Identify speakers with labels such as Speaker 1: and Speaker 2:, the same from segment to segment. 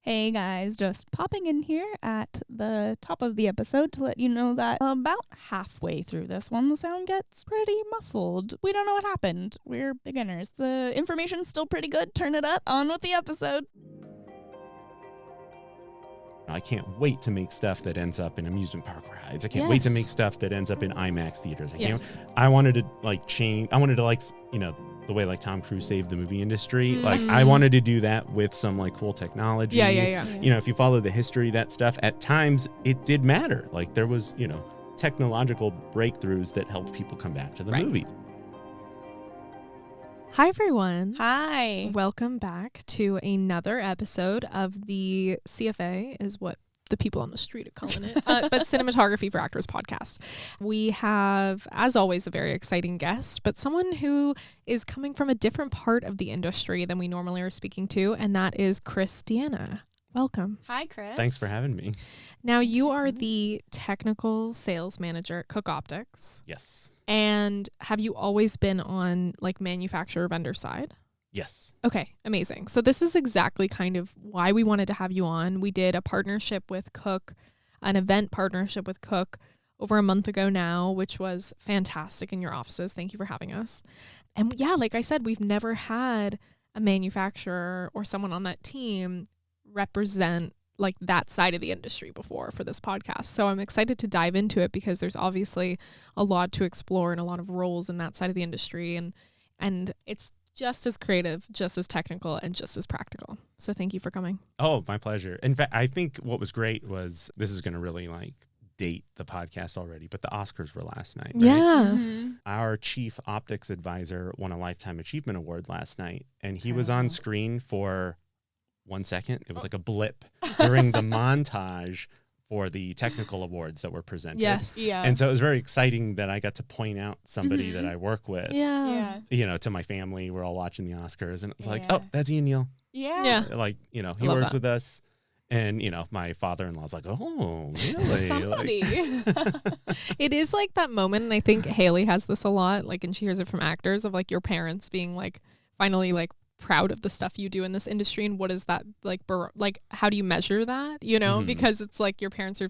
Speaker 1: Hey guys, just popping in here at the top of the episode to let you know that about halfway through this one, the sound gets pretty muffled. We don't know what happened. We're beginners. The information's still pretty good. Turn it up. On with the episode.
Speaker 2: I can't wait to make stuff that ends up in amusement park rides. I can't wait to make stuff that ends up in IMAX theaters. I wanted to change. I wanted to the way Tom Cruise saved the movie industry.
Speaker 3: Mm-hmm.
Speaker 2: I wanted to do that with some cool technology.
Speaker 3: Yeah.
Speaker 2: If you follow the history, that stuff at times it did matter. There was technological breakthroughs that helped people come back to the movie.
Speaker 3: Hi, everyone.
Speaker 1: Hi.
Speaker 3: Welcome back to another episode of the CFA, is what the people on the street are calling it, but Cinematography for Actors podcast. We have, as always, a very exciting guest, but someone who is coming from a different part of the industry than we normally are speaking to, and that is Chris Deanna. Welcome.
Speaker 1: Hi, Chris.
Speaker 2: Thanks for having me.
Speaker 3: Now, you are the technical sales manager at Cooke Optics.
Speaker 2: Yes.
Speaker 3: And have you always been on manufacturer vendor side?
Speaker 2: Yes.
Speaker 3: Okay, amazing. So this is exactly kind of why we wanted to have you on. We did a partnership with Cooke, an event partnership with Cooke over a month ago now, which was fantastic in your offices. Thank you for having us. And yeah, like I said, we've never had a manufacturer or someone on that team represent that side of the industry before for this podcast. So I'm excited to dive into it because there's obviously a lot to explore and a lot of roles in that side of the industry. And it's just as creative, just as technical, and just as practical. So thank you for coming.
Speaker 2: Oh, my pleasure. In fact, I think what was great was, this is going to really date the podcast already, but the Oscars were last night. Right?
Speaker 3: Yeah.
Speaker 1: Mm-hmm.
Speaker 2: Our chief optics advisor won a Lifetime Achievement Award last night, and he was on screen for 1 second. It was like a blip during the montage for the technical awards that were presented.
Speaker 3: Yes.
Speaker 1: Yeah.
Speaker 2: And so it was very exciting that I got to point out somebody that I work with.
Speaker 3: Yeah.
Speaker 2: To my family. We're all watching the Oscars, and it was like, oh, that's Ian Neal.
Speaker 1: Yeah.
Speaker 2: He works with us. And, my father-in-law's like, oh, really?
Speaker 1: Somebody.
Speaker 3: It is that moment, and I think Haley has this a lot, and she hears it from actors, of your parents being finally proud of the stuff you do in this industry, and what is that how do you measure that, because it's your parents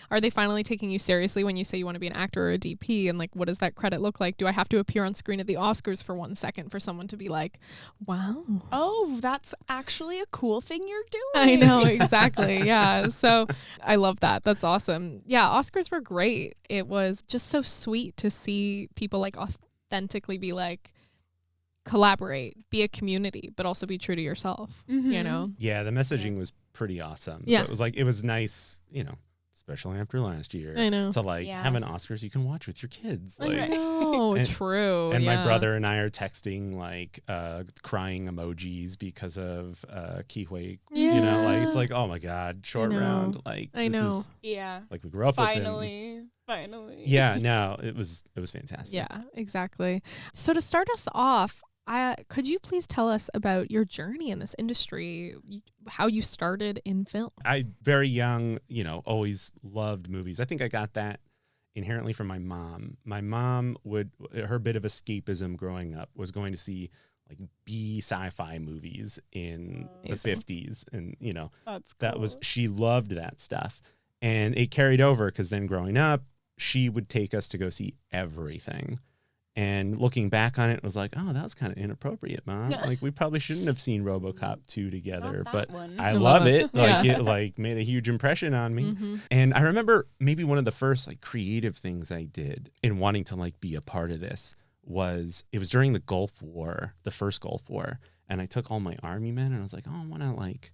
Speaker 3: are they finally taking you seriously when you say you want to be an actor or a DP, and what does that credit look like? Do I have to appear on screen at the Oscars for 1 second for someone to be like, wow,
Speaker 1: oh, that's actually a cool thing you're doing?
Speaker 3: I know, exactly. Yeah, so I love that. That's awesome. Yeah, Oscars were great. It was just so sweet to see people authentically be collaborate, be a community, but also be true to yourself,
Speaker 2: Yeah, the messaging was pretty awesome.
Speaker 3: Yeah.
Speaker 2: So it was nice, especially after last year,
Speaker 3: I know,
Speaker 2: to have an Oscars you can watch with your kids.
Speaker 3: I know, true.
Speaker 2: And my brother and I are texting crying emojis because of Kihui. It's oh my God, short round.
Speaker 3: I know.
Speaker 2: We grew up with him.
Speaker 1: Finally.
Speaker 2: Yeah, no, it was fantastic.
Speaker 3: Yeah, exactly. So to start us off, could you please tell us about your journey in this industry, how you started in film?
Speaker 2: I, very young, always loved movies. I think I got that inherently from my mom. My mom her bit of escapism growing up was going to see B sci-fi movies in the 50s. And,
Speaker 1: that's cool.
Speaker 2: She loved that stuff. And it carried over because then growing up, she would take us to go see everything. And looking back on it, was oh, that was kind of inappropriate, Mom. We probably shouldn't have seen RoboCop 2 together, but I love it. It made a huge impression on me.
Speaker 3: Mm-hmm.
Speaker 2: And I remember maybe one of the first creative things I did in wanting to be a part of this was, it was during the Gulf War, the first Gulf War, and I took all my army men and I was oh, I want to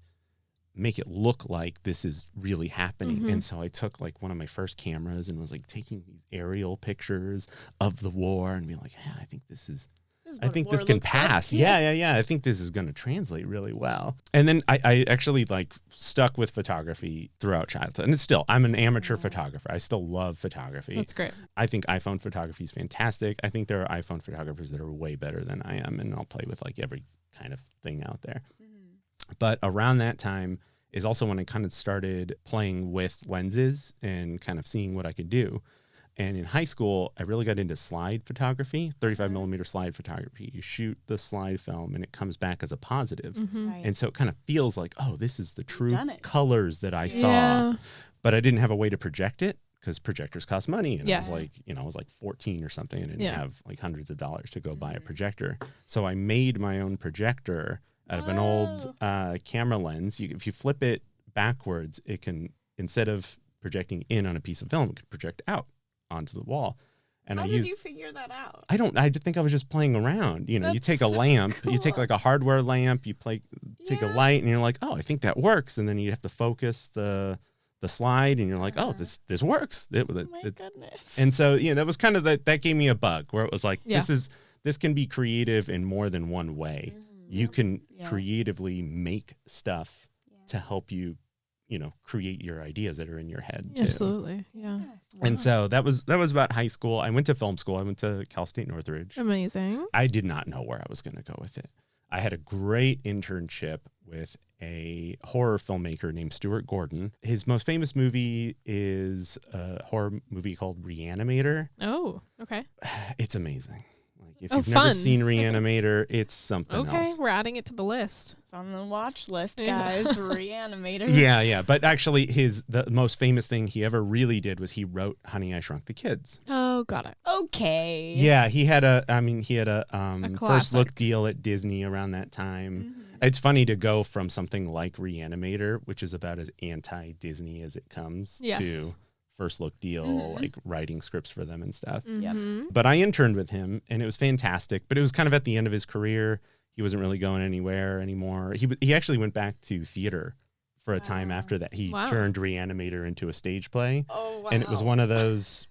Speaker 2: make it look like this is really happening.
Speaker 3: Mm-hmm.
Speaker 2: And so I took one of my first cameras and was taking these aerial pictures of the war and be yeah, I think this can pass. Yeah. I think this is going to translate really well. And then I actually stuck with photography throughout childhood. And I'm an amateur photographer. I still love photography.
Speaker 3: That's great.
Speaker 2: I think iPhone photography is fantastic. I think there are iPhone photographers that are way better than I am. And I'll play with every kind of thing out there. But around that time is also when I kind of started playing with lenses and kind of seeing what I could do. And in high school, I really got into slide photography, 35 millimeter slide photography. You shoot the slide film and it comes back as a positive.
Speaker 1: Right.
Speaker 2: And so it kind of feels like, oh, this is the true
Speaker 1: done it.
Speaker 2: colors that I saw. But I didn't have a way to project it because projectors cost money. And I was like, I was like 14 or something and didn't have like hundreds of dollars to go buy a projector. So I made my own projector out of an old camera lens. If you flip it backwards, it can, instead of projecting in on a piece of film, it can project out onto the wall. And
Speaker 1: How did you figure that out?
Speaker 2: I think I was just playing around. You take a lamp, you take like a hardware lamp, you take a light, and you're like, oh, I think that works. And then you have to focus the slide, and you're like, oh, this works.
Speaker 1: My goodness.
Speaker 2: And so, that was kind of that gave me a bug where it was like, this can be creative in more than one way. You can creatively make stuff to help you, create your ideas that are in your head too.
Speaker 3: Absolutely. Yeah.
Speaker 2: And so that was about high school. I went to film school. I went to Cal State Northridge.
Speaker 3: Amazing.
Speaker 2: I did not know where I was going to go with it. I had a great internship with a horror filmmaker named Stuart Gordon. His most famous movie is a horror movie called Re-Animator.
Speaker 3: Oh, okay.
Speaker 2: It's amazing. If you've never seen Re-Animator, it's something else.
Speaker 3: Okay, we're adding it to the list.
Speaker 1: It's on the watch list, guys. Re-Animator.
Speaker 2: Yeah. But actually, the most famous thing he ever really did was he wrote Honey, I Shrunk the Kids.
Speaker 3: Oh, got it.
Speaker 1: Okay.
Speaker 2: Yeah, he had a first look
Speaker 3: classic.
Speaker 2: deal at Disney around that time. It's funny to go from something like Re-Animator, which is about as anti-Disney as it comes, to first look deal, like writing scripts for them and stuff. But I interned with him and it was fantastic, but it was kind of at the end of his career. He wasn't really going anywhere anymore. He actually went back to theater for a time after that. He turned Re-Animator into a stage play.
Speaker 1: Oh, wow.
Speaker 2: And it was one of those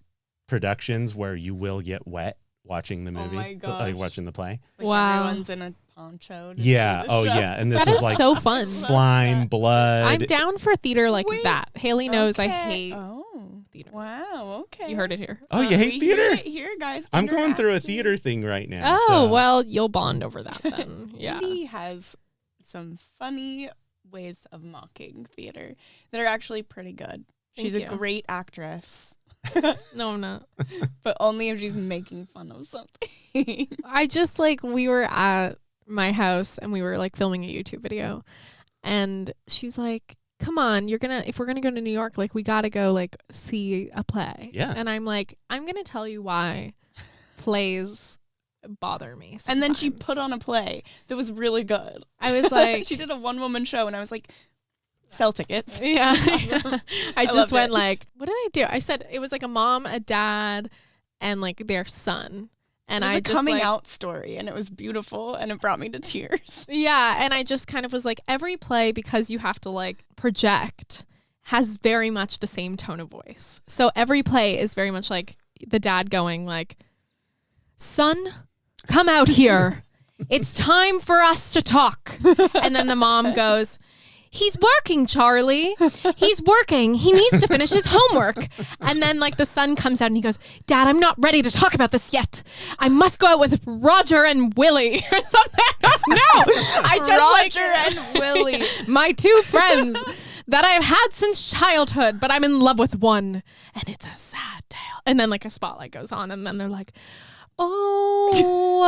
Speaker 2: productions where you will get wet watching the movie, like watching the play.
Speaker 1: Like everyone's in a poncho.
Speaker 2: Yeah. Oh, yeah. And this
Speaker 3: that
Speaker 2: is like
Speaker 3: so fun.
Speaker 2: Slime, blood.
Speaker 3: I'm down for theater like that. Haley knows I hate theater.
Speaker 1: Wow. Okay.
Speaker 3: You heard it here.
Speaker 2: Oh, you hate theater?
Speaker 1: Hear it here, guys.
Speaker 2: I'm going through a theater thing right now.
Speaker 3: Oh, well, you'll bond over that then. Yeah.
Speaker 1: Inde has some funny ways of mocking theater that are actually pretty good. She's a great actress.
Speaker 3: No, I'm not.
Speaker 1: But only if she's making fun of something.
Speaker 3: I just we were at my house and we were filming a YouTube video and she's like, come on, if we're gonna go to New York, we gotta go see a play.
Speaker 2: Yeah.
Speaker 3: And I'm like, I'm gonna tell you why plays bother me sometimes.
Speaker 1: And then she put on a play that was really good.
Speaker 3: I was like,
Speaker 1: she did a one-woman show and I was like, sell tickets.
Speaker 3: Yeah. I just went what did I do? I said it was a mom, a dad, and their son. And
Speaker 1: it was
Speaker 3: I
Speaker 1: a
Speaker 3: just
Speaker 1: coming out story and it was beautiful and it brought me to tears.
Speaker 3: Yeah. And I just kind of was every play, because you have to project, has very much the same tone of voice. So every play is very much the dad going son, come out here. It's time for us to talk. And then the mom goes, he's working, Charlie. He's working. He needs to finish his homework. And then the son comes out and he goes, Dad, I'm not ready to talk about this yet. I must go out with Roger and Willie or something. I don't know. I just
Speaker 1: Roger and Willie.
Speaker 3: My two friends that I've had since childhood, but I'm in love with one. And it's a sad tale. And then a spotlight goes on and then they're like, oh,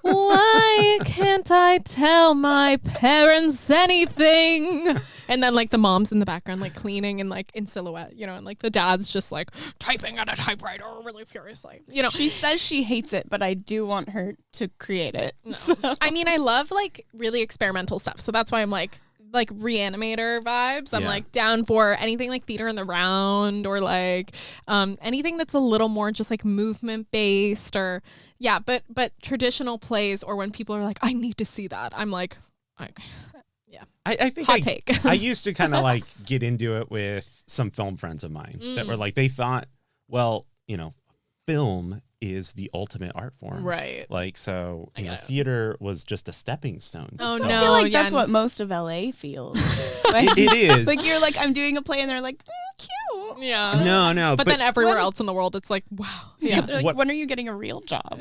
Speaker 3: why can't I tell my parents anything? And then the mom's in the background cleaning and in silhouette, and the dad's just typing at a typewriter really furiously.
Speaker 1: She says she hates it, but I do want her to create it.
Speaker 3: No. So. I mean, I love really experimental stuff. So that's why I'm Re-Animator vibes. I'm down for anything theater in the round or anything that's a little more just movement based or but traditional plays or when people are I need to see that. I'm yeah.
Speaker 2: I think
Speaker 3: hot take.
Speaker 2: I used to kind of get into it with some film friends of mine that were they thought, well, film is the ultimate art form.
Speaker 3: Right.
Speaker 2: So, theater was just a stepping stone.
Speaker 3: Oh,
Speaker 1: I
Speaker 3: no.
Speaker 1: feel that's what most of LA feels.
Speaker 2: It is.
Speaker 1: You're I'm doing a play and they're cute.
Speaker 3: Yeah.
Speaker 2: No.
Speaker 3: But then everywhere else in the world, it's wow.
Speaker 1: Yeah. When are you getting a real job?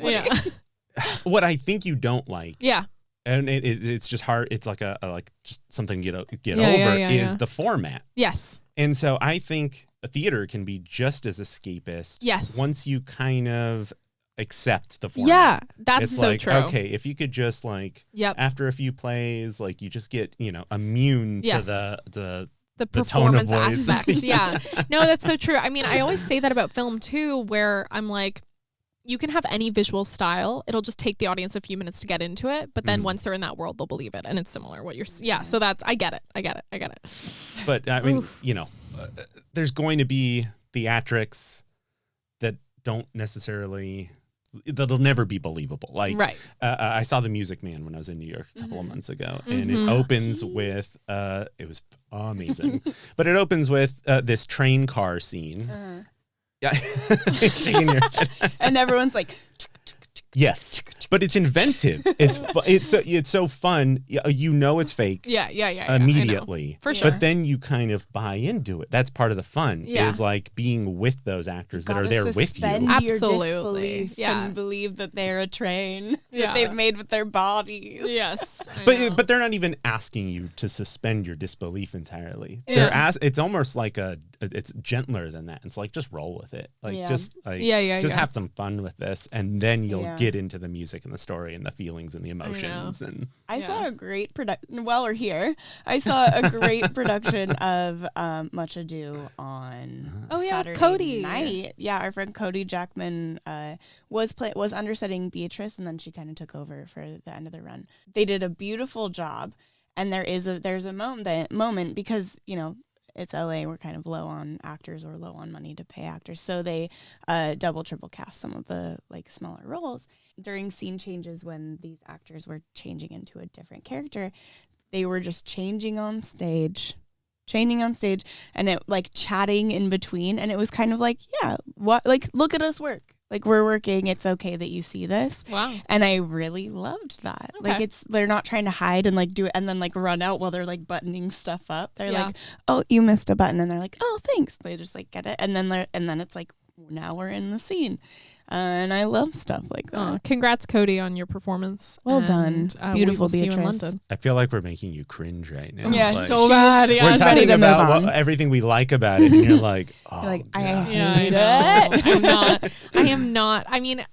Speaker 2: What I think you don't like.
Speaker 3: Yeah.
Speaker 2: And it's just hard. It's just something to get over is the format.
Speaker 3: Yes.
Speaker 2: And so I think a theater can be just as escapist.
Speaker 3: Yes.
Speaker 2: Once you kind of accept the format.
Speaker 3: Yeah, that's
Speaker 2: it's
Speaker 3: so
Speaker 2: like,
Speaker 3: true.
Speaker 2: Okay, if you could just like, after a few plays, like you just get, immune to the
Speaker 3: performance
Speaker 2: tone of voice.
Speaker 3: aspect. Yeah. No, that's so true. I mean, I always say that about film too, where I'm like, you can have any visual style. It'll just take the audience a few minutes to get into it. But then once they're in that world, they'll believe it. And it's similar what you're, so that's, I get it.
Speaker 2: But I mean, there's going to be theatrics that don't necessarely, that'll never be believable. Like, I saw The Music Man when I was in New York a couple of months ago, and it opens with, it was amazing, but it opens with this train car scene. Yeah, it's shaking your head.
Speaker 1: And everyone's like,
Speaker 2: yes, but it's inventive. It's so fun. It's fake.
Speaker 3: Yeah.
Speaker 2: Immediately,
Speaker 3: for sure.
Speaker 2: But then you kind of buy into it. That's part of the fun. Is like being with those actors that are there with you.
Speaker 1: Absolutely. And believe that they're a train that they've made with their bodies.
Speaker 3: Yes,
Speaker 2: but they're not even asking you to suspend your disbelief entirely. It's almost like it's gentler than that. It's like, just roll with it. Like just have some fun with this, and then you'll get into the music and the story and the feelings and the emotions. And
Speaker 1: I saw a great production. While we're here, I saw a great production of Much Ado on Saturday
Speaker 3: Cody
Speaker 1: night. Yeah, our friend Cody Jackman was understudying Beatrice, and then she kind of took over for the end of the run. They did a beautiful job, and there's a moment because it's LA. We're kind of low on actors or low on money to pay actors. So they double, triple cast some of the like smaller roles. During scene changes when these actors were changing into a different character, they were just changing on stage and it like chatting in between. And it was kind of like, look at us work. Like, we're working. It's okay that you see this.
Speaker 3: Wow.
Speaker 1: And I really loved that. Okay. Like, they're not trying to hide and like do it and then like run out while they're like buttoning stuff up. They're like, oh, you missed a button. And they're like, oh, thanks. They just like get it. And then it's like, now we're in the scene. And I love stuff like that.
Speaker 3: Congrats, Cody, on your performance.
Speaker 1: Well done. Beautiful Beatrice.
Speaker 3: See you in London.
Speaker 2: I feel like we're making you cringe right now.
Speaker 1: Yeah,
Speaker 2: like,
Speaker 3: so bad. Yeah,
Speaker 2: we're talking about everything we like about it, and you're like, oh,
Speaker 1: you're like, I
Speaker 3: hate
Speaker 1: it.
Speaker 3: I'm not. I am not. I mean,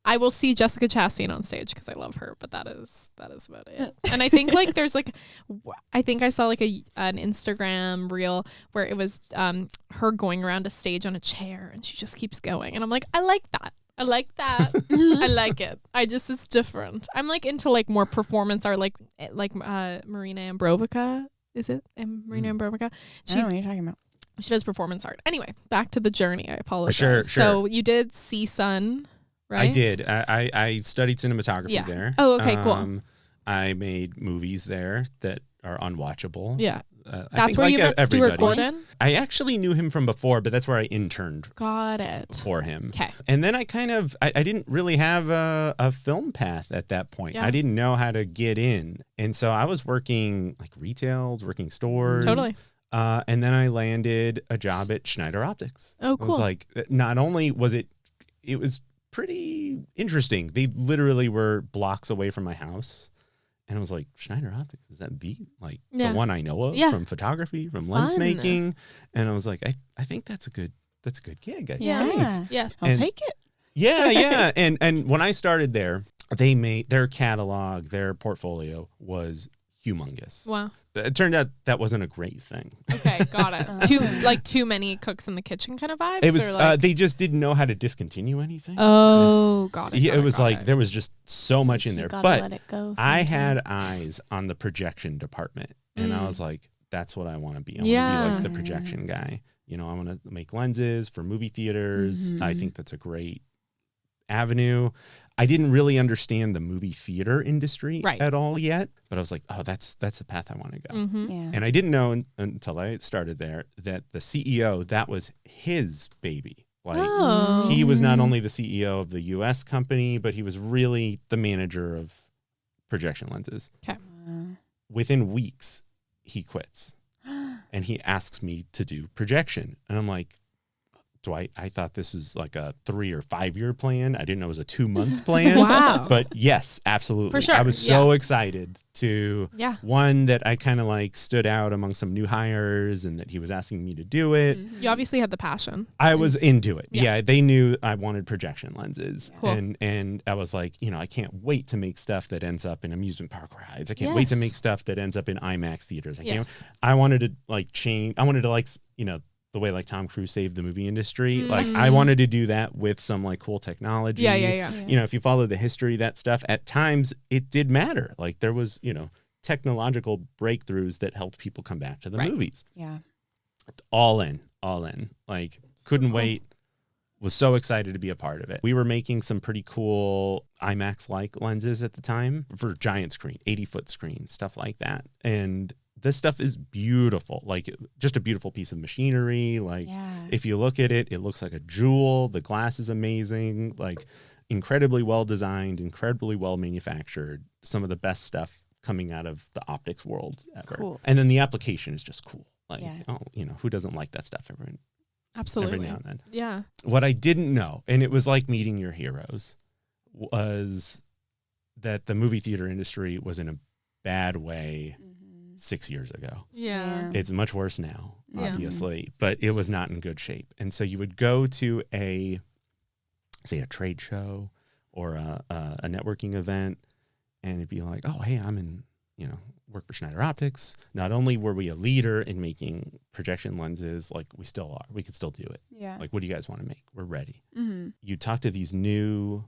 Speaker 3: I will see Jessica Chastain on stage because I love her, but that is about it. And I think like there's like, I think I saw like an Instagram reel where it was her going around a stage on a chair and she just keeps going, and I'm like, I like that. I like it. It's different. I'm like into like more performance art, like Marina Ambrovica. Is it Marina Ambrovica?
Speaker 1: I don't know what you're talking about.
Speaker 3: She does performance art. Anyway, back to the journey. I apologize.
Speaker 2: Sure.
Speaker 3: So you did See Sun. Right?
Speaker 2: I did. I studied cinematography there.
Speaker 3: Oh, okay, cool.
Speaker 2: I made movies there that are unwatchable.
Speaker 3: Yeah.
Speaker 2: That's
Speaker 3: where you met Stuart Gordon?
Speaker 2: I actually knew him from before, but that's where I interned.
Speaker 3: Got it.
Speaker 2: For him.
Speaker 3: Okay.
Speaker 2: And then I didn't really have a film path at that point.
Speaker 3: Yeah.
Speaker 2: I didn't know how to get in. And so I was working like retails, working stores.
Speaker 3: Totally.
Speaker 2: And then I landed a job at Schneider Optics.
Speaker 3: Oh, cool.
Speaker 2: It was like, not only was it was pretty interesting. They literally were blocks away from my house. And I was like, Schneider Optics, is that the one I know of from photography, from lens making? And I was like, I think that's a good gig.
Speaker 3: Yeah.
Speaker 1: I'll take it.
Speaker 2: Yeah. And when I started there, they made their catalog, their portfolio was humongous.
Speaker 3: Wow.
Speaker 2: It turned out that wasn't a great thing.
Speaker 3: Okay, got it. Too many cooks in the kitchen kind of vibes?
Speaker 2: It was they just didn't know how to discontinue anything.
Speaker 3: Oh, got it.
Speaker 2: Yeah, it was like there was just so much in there. But
Speaker 1: let it go
Speaker 2: I had eyes on the projection department, and I was like, that's what I want to be. I want to be like the projection guy. I want to make lenses for movie theaters. I think that's a great avenue. I didn't really understand the movie theater industry at all yet, but I was like, oh, that's the path I want to go.
Speaker 1: Yeah.
Speaker 2: And I didn't know until I started there that the CEO, that was his baby. Like he was not only the CEO of the US company, but he was really the manager of projection lenses.
Speaker 3: Okay.
Speaker 2: Within weeks, he quits and he asks me to do projection. And I'm like, I thought this was like a 3 or 5 year plan. I didn't know it was a 2-month plan.
Speaker 3: Wow.
Speaker 2: But yes, absolutely.
Speaker 3: For sure.
Speaker 2: I was so excited to, one, that I kind of like stood out among some new hires and that he was asking me to do it.
Speaker 3: You obviously had the passion.
Speaker 2: I was into it. Yeah. They knew I wanted projection lenses. Cool. And I was like, I can't wait to make stuff that ends up in amusement park rides. I can't wait to make stuff that ends up in IMAX theaters. I wanted to like change. I wanted to like, the way like Tom Cruise saved the movie industry. Like I wanted to do that with some like cool technology.
Speaker 3: Yeah.
Speaker 2: If you follow the history of that stuff, at times it did matter. Like there was, technological breakthroughs that helped people come back to the movies.
Speaker 1: Yeah.
Speaker 2: All in. Like couldn't wait. Was so excited to be a part of it. We were making some pretty cool IMAX-like lenses at the time for giant screen, 80-foot screen, stuff like that. And this stuff is beautiful, like just a beautiful piece of machinery. Like if you look at it, it looks like a jewel. The glass is amazing, like incredibly well designed, incredibly well manufactured. Some of the best stuff coming out of the optics world ever. Cool. And then the application is just cool. Like, who doesn't like that stuff every now and then?
Speaker 3: Yeah.
Speaker 2: What I didn't know, and it was like meeting your heroes, was that the movie theater industry was in a bad way 6 years ago.
Speaker 3: Yeah.
Speaker 2: It's much worse now, obviously, but it was not in good shape. And so you would go to a trade show or a networking event, and it'd be like, oh, hey, I'm in, work for Schneider Optics. Not only were we a leader in making projection lenses, like we still are, we could still do it.
Speaker 1: Yeah.
Speaker 2: Like, what do you guys want to make? We're ready.
Speaker 1: Mm-hmm.
Speaker 2: You talk to these new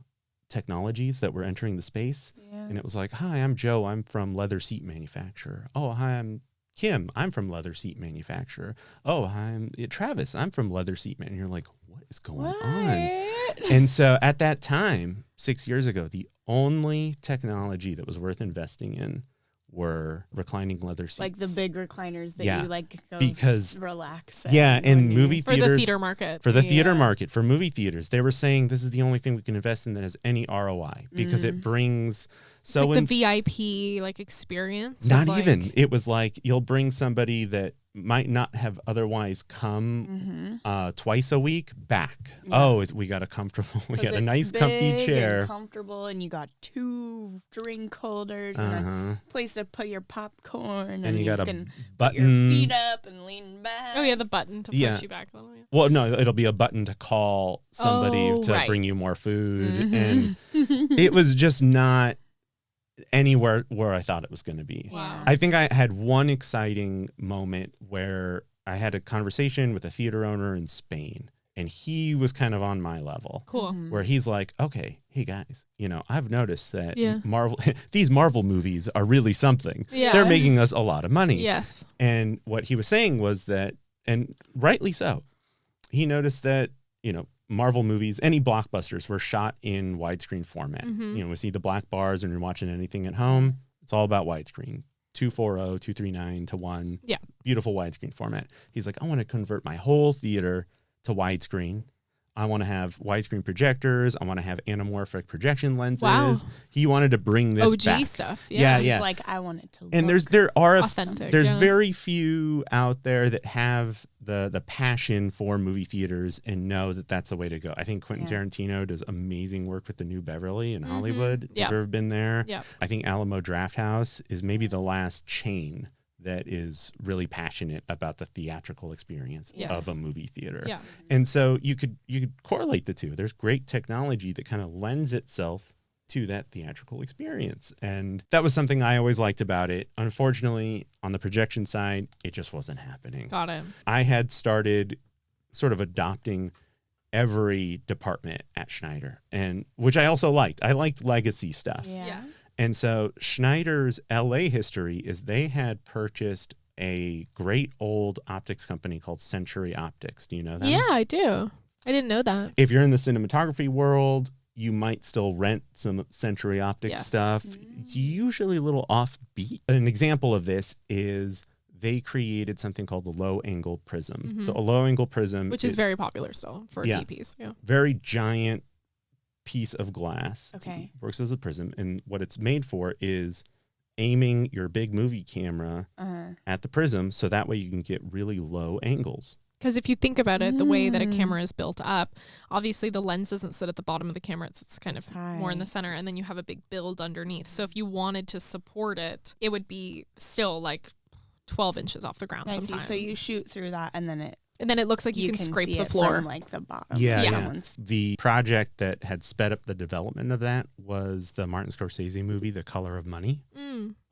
Speaker 2: technologies that were entering the space, and it was like, hi, I'm Joe, I'm from leather seat manufacturer. Oh, hi, I'm Kim, I'm from leather seat manufacturer. Oh, hi, I'm Travis, I'm from leather seat man. And you're like, what is going on? And so at that time, 6 years ago, the only technology that was worth investing in were reclining leather seats.
Speaker 1: Like the big recliners that you like go
Speaker 2: because
Speaker 1: relax.
Speaker 2: And movie theaters.
Speaker 3: For the theater market.
Speaker 2: For the theater market, for movie theaters, they were saying this is the only thing we can invest in that has any ROI because it brings... So
Speaker 3: it's like the VIP like experience.
Speaker 2: Not even. It was like you'll bring somebody that might not have otherwise come twice a week back. Yeah. Oh, we got a comfortable. We got a nice comfy chair.
Speaker 1: And comfortable, and you got 2 drink holders and a place to put your popcorn,
Speaker 2: and you got
Speaker 1: can
Speaker 2: button.
Speaker 1: Put your feet up and lean back.
Speaker 3: Oh yeah, the button to push you back.
Speaker 2: Well, no, it'll be a button to call somebody to bring you more food, and it was just not anywhere where I thought it was going to be.
Speaker 3: Wow.
Speaker 2: I think I had one exciting moment where I had a conversation with a theater owner in Spain, and he was kind of on my level.
Speaker 3: Cool.
Speaker 2: Where he's like, okay, hey guys, I've noticed that these Marvel movies are really something.
Speaker 3: Yeah.
Speaker 2: They're making us a lot of money.
Speaker 3: Yes.
Speaker 2: And what he was saying was that, and rightly so, he noticed that, Marvel movies, any blockbusters were shot in widescreen format. We see the black bars when you're watching anything at home. It's all about widescreen. 240, 239 to 1.
Speaker 3: Yeah.
Speaker 2: Beautiful widescreen format. He's like, I want to convert my whole theater to widescreen. I want to have widescreen projectors. I want to have anamorphic projection lenses. Wow. He wanted to bring this
Speaker 3: OG
Speaker 2: back.
Speaker 3: Stuff.
Speaker 2: Yeah.
Speaker 1: He's like, I want it to look
Speaker 2: and there are
Speaker 3: authentic.
Speaker 2: There's very few out there that have the passion for movie theaters and know that that's the way to go. I think Quentin Tarantino does amazing work with the New Beverly in Hollywood. If you've ever been there.
Speaker 3: Yep.
Speaker 2: I think Alamo Drafthouse is maybe the last chain that is really passionate about the theatrical experience of a movie theater.
Speaker 3: Yeah.
Speaker 2: And so you could correlate the two. There's great technology that kind of lends itself to that theatrical experience. And that was something I always liked about it. Unfortunately, on the projection side, it just wasn't happening.
Speaker 3: Got it.
Speaker 2: I had started sort of adopting every department at Schneider, and which I also liked. I liked legacy stuff.
Speaker 3: Yeah.
Speaker 2: And so Schneider's LA history is they had purchased a great old optics company called Century Optics. Do you know that?
Speaker 3: Yeah, I do. I didn't know that.
Speaker 2: If you're in the cinematography world, you might still rent some Century Optics stuff. It's usually a little offbeat. An example of this is they created something called the low-angle prism. The low-angle prism,
Speaker 3: which is very popular still for DPs. Yeah.
Speaker 2: Very giant piece of glass.
Speaker 1: Okay.
Speaker 2: It works as a prism, and what it's made for is aiming your big movie camera at the prism, so that way you can get really low angles.
Speaker 3: Because if you think about it, the way that a camera is built up, obviously the lens doesn't sit at the bottom of the camera. It's kind of more in the center, and then you have a big build underneath. So if you wanted to support it, it would be still like 12 inches off the ground sometimes.
Speaker 1: So you shoot through that, and then
Speaker 3: it looks like you can scrape
Speaker 1: see
Speaker 3: the
Speaker 1: it
Speaker 3: floor.
Speaker 1: from, like the bottom.
Speaker 2: Yeah. The project that had sped up the development of that was the Martin Scorsese movie, The Color of Money.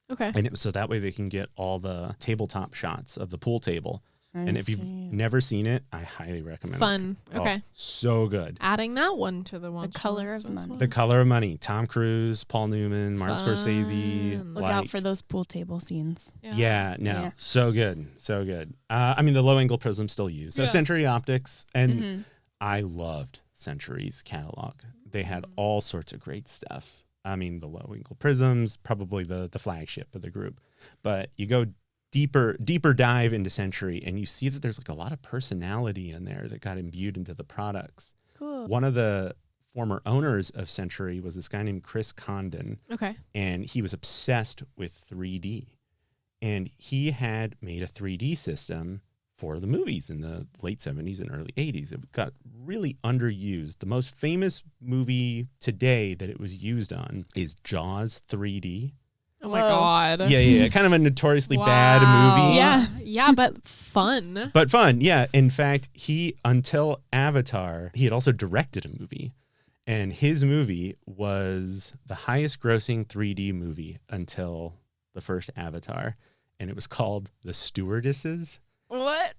Speaker 3: Okay.
Speaker 2: And so that way they can get all the tabletop shots of the pool table. And if you've never seen it, I highly recommend it.
Speaker 3: Fun. Okay.
Speaker 2: Oh, so good.
Speaker 3: Adding that one to the watch.
Speaker 1: The Color of Money.
Speaker 2: The Color of Money. Tom Cruise, Paul Newman, Martin Scorsese.
Speaker 1: Look out for those pool table scenes.
Speaker 2: Yeah. So good. So good. I mean, the low-angle prism still used. So Century Optics. And I loved Century's catalog. They had all sorts of great stuff. I mean, the low-angle prisms, probably the flagship of the group. But you go deeper dive into Century, and you see that there's like a lot of personality in there that got imbued into the products.
Speaker 1: Cool.
Speaker 2: One of the former owners of Century was this guy named Chris Condon.
Speaker 3: Okay.
Speaker 2: And he was obsessed with 3D. And he had made a 3D system for the movies in the late 70s and early 80s. It got really underused. The most famous movie today that it was used on is Jaws 3D.
Speaker 3: Oh my God.
Speaker 2: Yeah. Kind of a notoriously bad movie.
Speaker 3: Yeah, but fun.
Speaker 2: But fun, yeah. In fact, until Avatar, he had also directed a movie. And his movie was the highest grossing 3D movie until the first Avatar. And it was called The Stewardesses.
Speaker 1: What?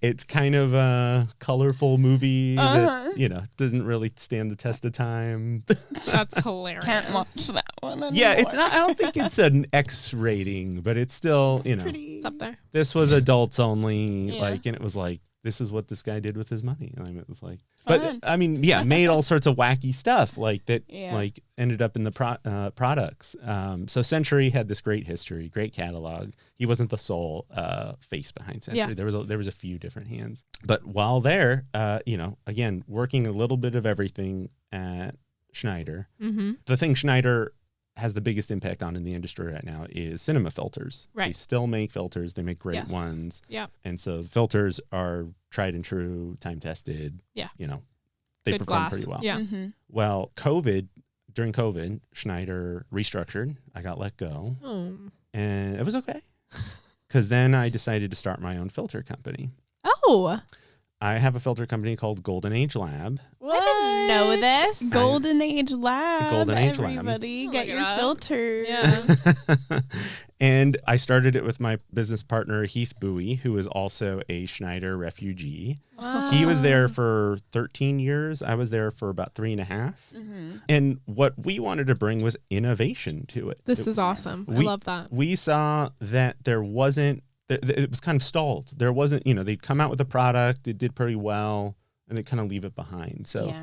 Speaker 2: It's kind of a colorful movie that, doesn't really stand the test of time.
Speaker 3: That's hilarious.
Speaker 1: Can't watch that one anymore.
Speaker 2: Yeah, it's not, I don't think it's an X rating, but it's still,
Speaker 3: It's up there.
Speaker 2: This was adults only, and it was like, this is what this guy did with his money. I mean, it was like, but I mean, made all sorts of wacky stuff like that, like ended up in the products. So Century had this great history, great catalog. He wasn't the sole face behind Century.
Speaker 3: Yeah.
Speaker 2: There was a few different hands. But while there, again, working a little bit of everything at Schneider. The thing Schneider has the biggest impact on in the industry right now is cinema filters.
Speaker 3: Right.
Speaker 2: They still make filters. They make great ones.
Speaker 3: Yeah.
Speaker 2: And so the filters are tried and true, time tested.
Speaker 3: Yeah.
Speaker 2: They
Speaker 3: Good
Speaker 2: perform
Speaker 3: glass.
Speaker 2: pretty well.
Speaker 3: Yeah.
Speaker 2: Well, during COVID, Schneider restructured. I got let go. And it was okay. Because then I decided to start my own filter company.
Speaker 3: Oh.
Speaker 2: I have a filter company called Golden Age Lab.
Speaker 3: What? I didn't know this.
Speaker 1: Golden Age Lab.
Speaker 2: Golden Age Lab.
Speaker 1: Everybody get your filters.
Speaker 3: Yes.
Speaker 2: And I started it with my business partner, Heath Bowie, who is also a Schneider refugee.
Speaker 3: Wow.
Speaker 2: He was there for 13 years. I was there for about 3.5. And what we wanted to bring was innovation to it.
Speaker 3: This is awesome. I love that.
Speaker 2: We saw that it was kind of stalled. There wasn't, they'd come out with a product, it did pretty well, and they kind of leave it behind. So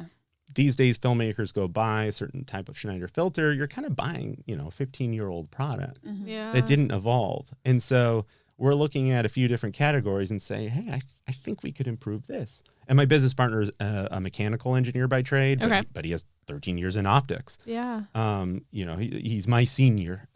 Speaker 2: these days, filmmakers go buy a certain type of Schneider filter. You're kind of buying, a 15-year-old product that didn't evolve. And so we're looking at a few different categories and say, hey, I think we could improve this. And my business partner is a mechanical engineer by trade, but he has 13 years in optics.
Speaker 3: Yeah.
Speaker 2: He's my senior,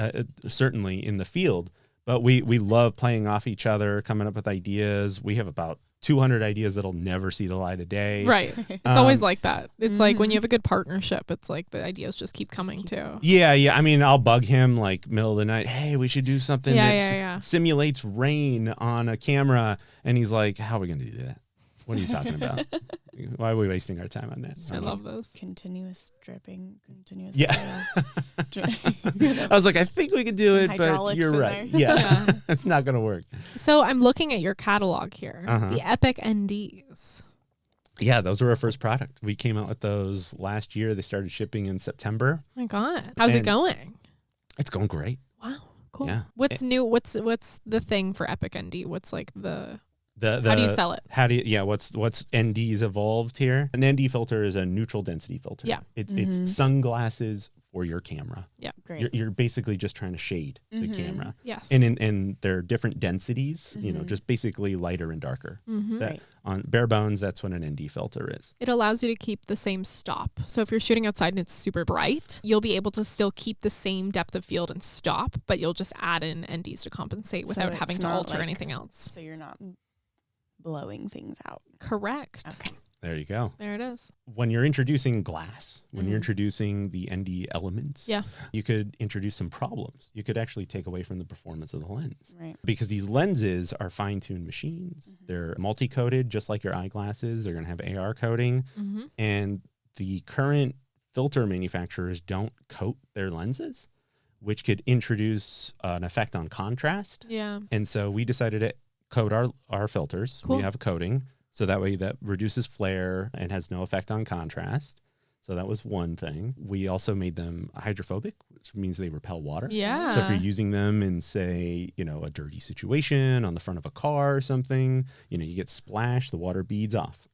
Speaker 2: certainly in the field. But we love playing off each other, coming up with ideas. We have about 200 ideas that'll never see the light of day.
Speaker 3: Right. It's always like that. It's like when you have a good partnership, it's like the ideas just keep coming too.
Speaker 2: Yeah. I mean, I'll bug him like middle of the night. Hey, we should do something that simulates rain on a camera. And he's like, how are we going to do that? What are you talking about? Why are we wasting our time on that?
Speaker 3: I love those.
Speaker 1: Continuous dripping.
Speaker 2: Yeah. I was like, I think we could do it, but you're right. Yeah. It's not going to work.
Speaker 3: So I'm looking at your catalog here. The Epic NDs.
Speaker 2: Yeah, those were our first product. We came out with those last year. They started shipping in September.
Speaker 3: Oh my God. How's it going?
Speaker 2: It's going great.
Speaker 3: Wow. Cool.
Speaker 2: Yeah.
Speaker 3: What's new? What's the thing for Epic ND? What's like the how do you sell it?
Speaker 2: What's ND's evolved here? An ND filter is a neutral density filter.
Speaker 3: Yeah.
Speaker 2: It's sunglasses for your camera.
Speaker 3: Yeah.
Speaker 1: Great.
Speaker 2: You're basically just trying to shade the camera.
Speaker 3: Yes.
Speaker 2: And there are different densities, just basically lighter and darker. On bare bones, that's what an ND filter is.
Speaker 3: It allows you to keep the same stop. So if you're shooting outside and it's super bright, you'll be able to still keep the same depth of field and stop, but you'll just add in NDs to compensate without having to alter anything else.
Speaker 1: So you're not blowing things out.
Speaker 3: Correct.
Speaker 1: Okay.
Speaker 2: There you go.
Speaker 3: There it is.
Speaker 2: When you're introducing glass, when you're introducing the Inde elements, you could introduce some problems. You could actually take away from the performance of the lens.
Speaker 1: Right.
Speaker 2: Because these lenses are fine-tuned machines. They're multi-coated, just like your eyeglasses. They're going to have AR coating. And the current filter manufacturers don't coat their lenses, which could introduce an effect on contrast.
Speaker 3: Yeah.
Speaker 2: And so we decided to coat our filters.
Speaker 3: Cool.
Speaker 2: We have a coating. So that way that reduces flare and has no effect on contrast. So that was one thing. We also made them hydrophobic, which means they repel water.
Speaker 3: Yeah.
Speaker 2: So if you're using them in, say, a dirty situation on the front of a car or something, you get splashed, the water beads off.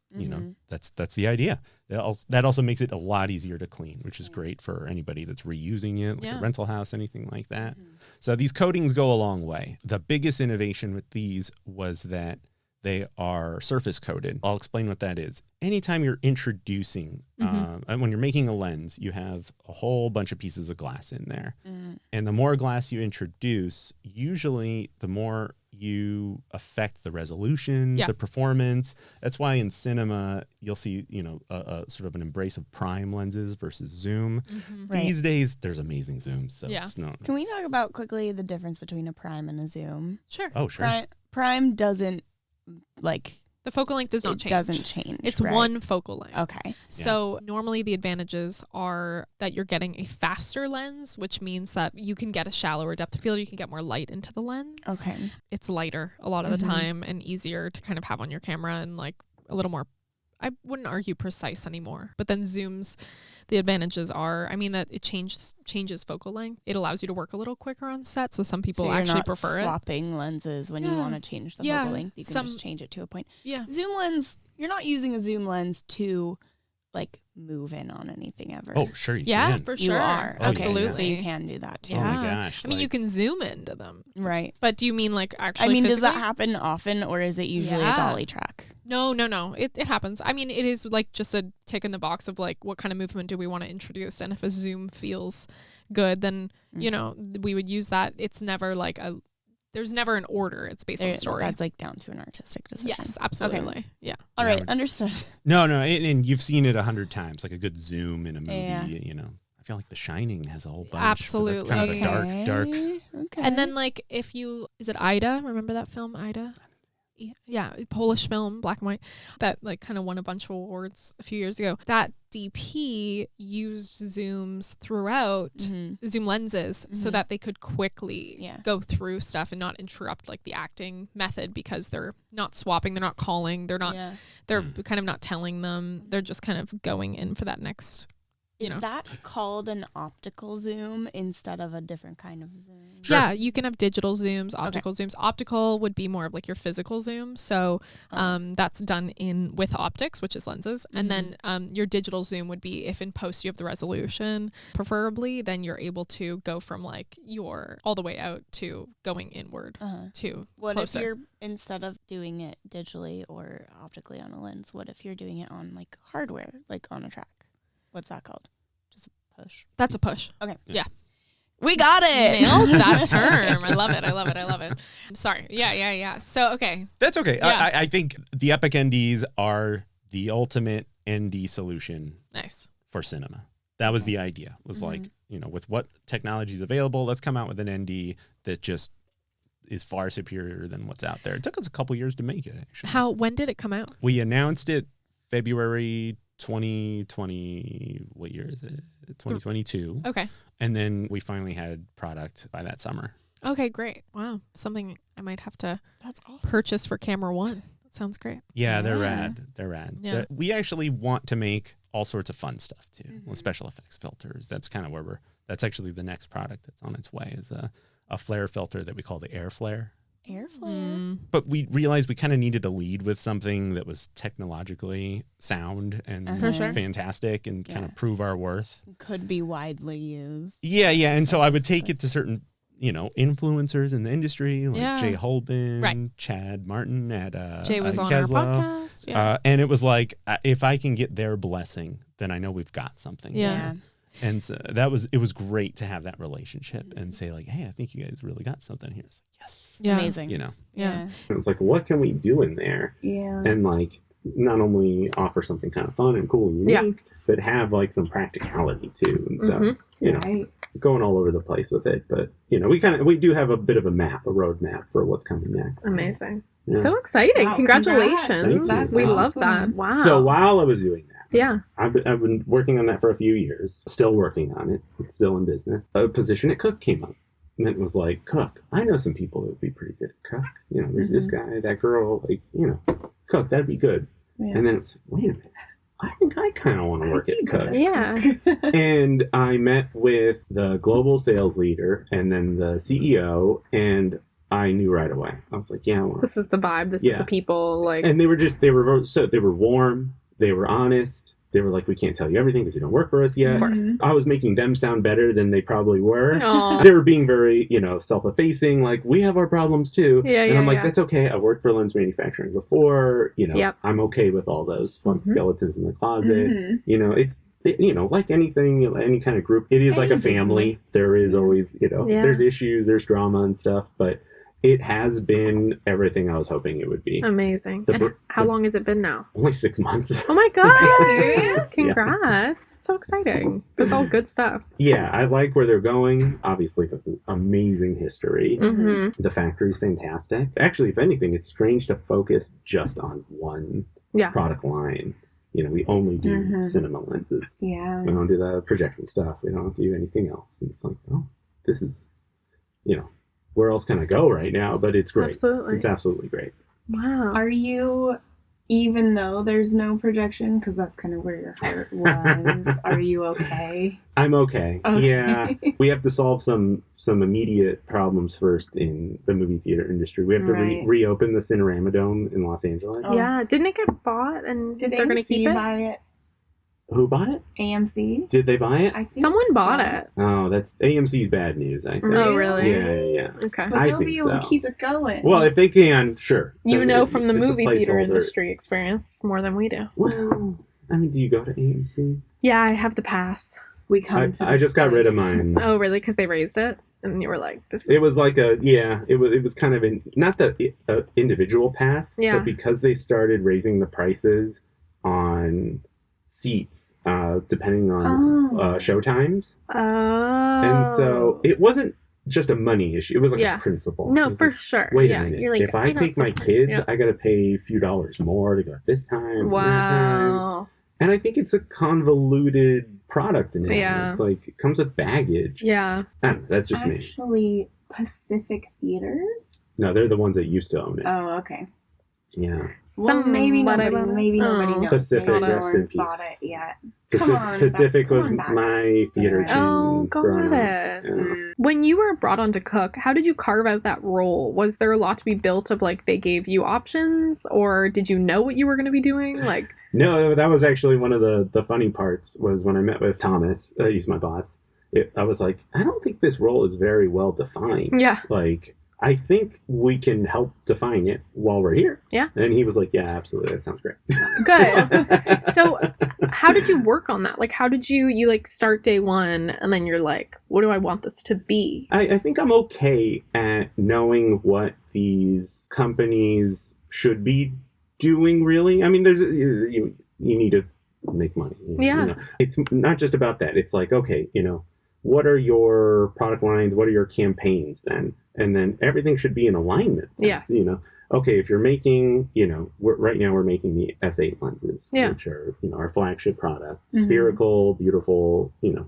Speaker 2: That's the idea. That also makes it a lot easier to clean, which is great for anybody that's reusing it, like a rental house, anything like that. So these coatings go a long way. The biggest innovation with these was that they are surface coated. I'll explain what that is. Anytime you're introducing, when you're making a lens, you have a whole bunch of pieces of glass in there. And the more glass you introduce, usually the more you affect the resolution, the performance. That's why in cinema, you'll see, a sort of an embrace of prime lenses versus zoom. These days, there's amazing zooms. So it's not.
Speaker 1: Can we talk about quickly the difference between a prime and a zoom?
Speaker 3: Sure.
Speaker 2: Oh, sure.
Speaker 1: Prime doesn't
Speaker 3: the focal length does not change.
Speaker 1: It doesn't change.
Speaker 3: It's one focal length.
Speaker 1: Okay.
Speaker 3: So normally the advantages are that you're getting a faster lens, which means that you can get a shallower depth of field. You can get more light into the lens.
Speaker 1: Okay.
Speaker 3: It's lighter a lot of the time and easier to kind of have on your camera and like a little more, I wouldn't argue precise anymore. But then zooms, the advantages are, that it changes focal length. It allows you to work a little quicker on set. So some people actually prefer it.
Speaker 1: Swapping lenses when you want to change the focal length. You can just change it to a point.
Speaker 3: Yeah.
Speaker 1: Zoom lens, you're not using a zoom lens to move in on anything ever.
Speaker 2: Oh, sure you can.
Speaker 3: Yeah, for sure.
Speaker 1: You are.
Speaker 2: Oh,
Speaker 3: Absolutely.
Speaker 1: So you can do that too.
Speaker 2: Oh my gosh.
Speaker 3: You can zoom into them.
Speaker 1: Right.
Speaker 3: But do you mean actually
Speaker 1: does that happen often or is it usually a dolly track?
Speaker 3: No. It happens. It is just a tick in the box of what kind of movement do we want to introduce? And if a zoom feels good, then, we would use that. It's never there's never an order. It's based on story.
Speaker 1: That's down to an artistic decision.
Speaker 3: Yes, absolutely.
Speaker 1: Okay.
Speaker 3: Yeah.
Speaker 1: All right. Understood.
Speaker 2: No. And you've seen it 100 times, like a good zoom in a movie, I feel like The Shining has a whole bunch.
Speaker 3: Absolutely.
Speaker 2: That's kind of a dark.
Speaker 1: Okay.
Speaker 3: And then is it Inde? Remember that film, Inde? Yeah, Polish film, black and white, that kind of won a bunch of awards a few years ago. That DP used zooms throughout, zoom lenses, so that they could quickly go through stuff and not interrupt the acting method because they're not swapping, they're not calling, they're not, they're kind of not telling them, they're just kind of going in for that next.
Speaker 1: Is that called an optical zoom instead of a different kind of zoom?
Speaker 3: Sure. Yeah, you can have digital zooms, optical zooms. Optical would be more of your physical zoom. So that's done with optics, which is lenses. And then your digital zoom would be if in post you have the resolution, preferably, then you're able to go from your all the way out to going inward to
Speaker 1: what
Speaker 3: closer.
Speaker 1: If you're, instead of doing it digitally or optically on a lens, what if you're doing it on hardware, on a track? What's that called? Just a push.
Speaker 3: That's a push.
Speaker 1: Okay.
Speaker 3: Yeah.
Speaker 1: We got it.
Speaker 3: Nailed that term. I love it. Sorry. Yeah. So, okay.
Speaker 2: That's okay.
Speaker 3: Yeah.
Speaker 2: I think the Epic NDs are the ultimate ND solution.
Speaker 3: Nice.
Speaker 2: For cinema. That was the idea. It was with what technology is available, let's come out with an ND that just is far superior than what's out there. It took us a couple years to make it, actually.
Speaker 3: When did it come out?
Speaker 2: We announced it February 2020, what year is it? 2022.
Speaker 3: Okay.
Speaker 2: And then we finally had product by that summer.
Speaker 3: Okay, great. Wow. Something I might have to
Speaker 1: awesome.
Speaker 3: Purchase for camera one. That sounds great.
Speaker 2: Yeah, they're rad.
Speaker 3: Yeah.
Speaker 2: We actually want to make all sorts of fun stuff too. With special effects filters. That's kind of where that's actually the next product that's on its way is a flare filter that we call the air flare.
Speaker 1: Air flare.
Speaker 2: But we realized we kind of needed to lead with something that was technologically sound and fantastic and kind of prove our worth.
Speaker 1: Could be widely used.
Speaker 2: Yeah. And so I would take it to certain, influencers in the industry like Jay Holben, Chad Martin at
Speaker 3: Jay was on
Speaker 2: Keslow.
Speaker 3: our podcast. Yeah.
Speaker 2: And it was if I can get their blessing, then I know we've got something.
Speaker 3: Yeah.
Speaker 2: And so it was great to have that relationship and say like, hey, I think you guys really got something here. It's like, yes.
Speaker 3: Yeah.
Speaker 1: Amazing.
Speaker 2: You know.
Speaker 3: Yeah.
Speaker 4: And it's like, what can we do in there?
Speaker 1: Yeah.
Speaker 4: And like, not only offer something kind of fun and cool and unique, but have like some practicality too. And so, you know, going all over the place with it. But, you know, we do have a bit of a roadmap for what's coming next.
Speaker 3: Amazing.
Speaker 4: Yeah.
Speaker 3: So exciting.
Speaker 1: Wow,
Speaker 3: Congratulations.
Speaker 4: That's
Speaker 3: We love
Speaker 1: awesome.
Speaker 3: that. Wow.
Speaker 4: So while I was doing that,
Speaker 3: yeah.
Speaker 4: I've been working on that for a few years, still working on it. It's still in business. A position at Cooke came up. And it was like, Cooke, I know some people that would be pretty good at Cooke. You know, there's this guy, that girl, like, you know, Cooke, that'd be good.
Speaker 1: Yeah.
Speaker 4: And then it was like, wait a minute, I think I kind of want to work at Cooke.
Speaker 3: Yeah.
Speaker 4: And I met with the global sales leader and then the CEO, and I knew right away. I was like, yeah, I want
Speaker 3: This is the vibe. This is the people. Like,
Speaker 4: and they were warm, they were honest. They were like, we can't tell you everything because you don't work for us yet.
Speaker 3: of course.
Speaker 4: I was making them sound better than they probably were.
Speaker 3: Aw.
Speaker 4: They were being very, you know, self-effacing, like, we have our problems too.
Speaker 3: Yeah,
Speaker 4: and I'm like,
Speaker 3: yeah.
Speaker 4: that's okay. I've worked for lens manufacturing before. You know,
Speaker 3: Yep.
Speaker 4: I'm okay with all those fun skeletons in the closet. You know, it's, you know, like anything, any kind of group, it is like a family.
Speaker 1: Business.
Speaker 4: There is always, you know,
Speaker 3: Yeah.
Speaker 4: there's issues, there's drama and stuff, but it has been everything I was hoping it would be.
Speaker 3: Amazing.
Speaker 4: The
Speaker 3: And
Speaker 4: br-
Speaker 3: how
Speaker 4: the-
Speaker 3: long has it been now?
Speaker 4: Only 6 months.
Speaker 3: Oh my god!
Speaker 1: serious?
Speaker 3: Congrats! It's so exciting. That's all good stuff.
Speaker 4: Yeah, I like where they're going. Obviously, the amazing history.
Speaker 3: Mm-hmm.
Speaker 4: The factory's fantastic. Actually, if anything, it's strange to focus just on one product line. You know, we only do cinema lenses.
Speaker 1: Yeah.
Speaker 4: We don't do the projection stuff. We don't do anything else. And it's like, oh, this is, you know, where else can I go right now? But it's great.
Speaker 3: Absolutely.
Speaker 4: It's absolutely great.
Speaker 3: Wow.
Speaker 1: Are you, even though there's no projection, because that's kind of where your heart was, are you okay?
Speaker 4: I'm okay.
Speaker 1: Okay.
Speaker 4: Yeah. We have to solve some immediate problems first in the movie theater industry. We have to
Speaker 1: Right.
Speaker 4: reopen the Cinerama Dome in Los Angeles.
Speaker 1: Oh.
Speaker 3: Yeah. Didn't it get bought and
Speaker 1: Did
Speaker 3: they're going to
Speaker 1: AMC
Speaker 3: keep it?
Speaker 1: buy it?
Speaker 4: Who bought it?
Speaker 1: AMC?
Speaker 4: Did they buy it?
Speaker 1: I think
Speaker 3: Someone bought
Speaker 1: so.
Speaker 3: it.
Speaker 4: Oh, that's AMC's bad news, I think.
Speaker 3: Oh, really?
Speaker 4: Yeah.
Speaker 3: Okay.
Speaker 1: But
Speaker 4: I
Speaker 1: they'll
Speaker 4: think
Speaker 1: be able
Speaker 4: so.
Speaker 1: to keep it going.
Speaker 4: Well, if they can, sure.
Speaker 3: You
Speaker 4: Then
Speaker 3: know from the
Speaker 4: it's a
Speaker 3: movie theater
Speaker 4: placeholder.
Speaker 3: industry experience more than we do.
Speaker 4: Well, I mean, do you go to AMC?
Speaker 3: Yeah, I have the pass.
Speaker 1: we come to
Speaker 4: I just got rid of
Speaker 1: place.
Speaker 4: mine.
Speaker 3: Oh, really? Because they raised it? And you were like, this is...
Speaker 4: It was like it was kind of not the individual pass,
Speaker 3: Yeah.
Speaker 4: but because they started raising the prices on seats, depending on show times.
Speaker 3: Oh.
Speaker 4: And so it wasn't just a money issue. It was like
Speaker 3: Yeah.
Speaker 4: a principle.
Speaker 3: No,
Speaker 4: It was
Speaker 3: for
Speaker 4: like,
Speaker 3: sure.
Speaker 4: wait
Speaker 3: yeah.
Speaker 4: a minute.
Speaker 3: You're like,
Speaker 4: If I
Speaker 3: don't
Speaker 4: take my
Speaker 3: support-
Speaker 4: kids,
Speaker 3: yeah.
Speaker 4: I got to pay a few dollars more to go at this time. and that time.
Speaker 3: Wow.
Speaker 4: And I think it's a convoluted product in it.
Speaker 3: Yeah.
Speaker 4: It's like, it comes with baggage.
Speaker 3: Yeah.
Speaker 4: I don't know, that's just me.
Speaker 1: Actually, Pacific Theaters?
Speaker 4: No, they're the ones that used to own it.
Speaker 1: Oh, okay.
Speaker 4: Yeah.
Speaker 1: Well, maybe nobody
Speaker 4: Oh.
Speaker 1: knows.
Speaker 4: Pacific,
Speaker 1: Maybe no
Speaker 4: rest in
Speaker 1: one's
Speaker 4: peace.
Speaker 1: bought it yet.
Speaker 4: Pacific,
Speaker 1: on,
Speaker 4: Pacific
Speaker 1: come
Speaker 4: was
Speaker 1: on back,
Speaker 4: my theater
Speaker 1: Sarah.
Speaker 4: chain.
Speaker 3: Oh, got
Speaker 4: growing up.
Speaker 3: it.
Speaker 4: Yeah.
Speaker 3: When you were brought on to Cooke, how did you carve out that role? Was there a lot to be built of like they gave you options, or did you know what you were going to be doing? Like,
Speaker 4: No, that was actually one of the funny parts was when I met with Thomas, he's my boss. I was like, I don't think this role is very well defined.
Speaker 3: yeah,
Speaker 4: Like, I think we can help define it while we're here.
Speaker 3: Yeah.
Speaker 4: And he was like, yeah, absolutely. That sounds great.
Speaker 3: good. So, how did you work on that? Like, how did you like start day one, and then you're like, what do I want this to be?
Speaker 4: I think I'm okay at knowing what these companies should be doing, really. I mean, there's you need to make money.
Speaker 3: Yeah.
Speaker 4: You know. It's not just about that. It's like, okay, you know, what are your product lines? What are your campaigns then? And then everything should be in alignment.
Speaker 3: Yes.
Speaker 4: You know, okay, if you're making, you know, right now we're making the S8 lenses,
Speaker 3: Yeah.
Speaker 4: which are, you know, our flagship product.
Speaker 1: Mhm.
Speaker 4: Spherical, beautiful, you know,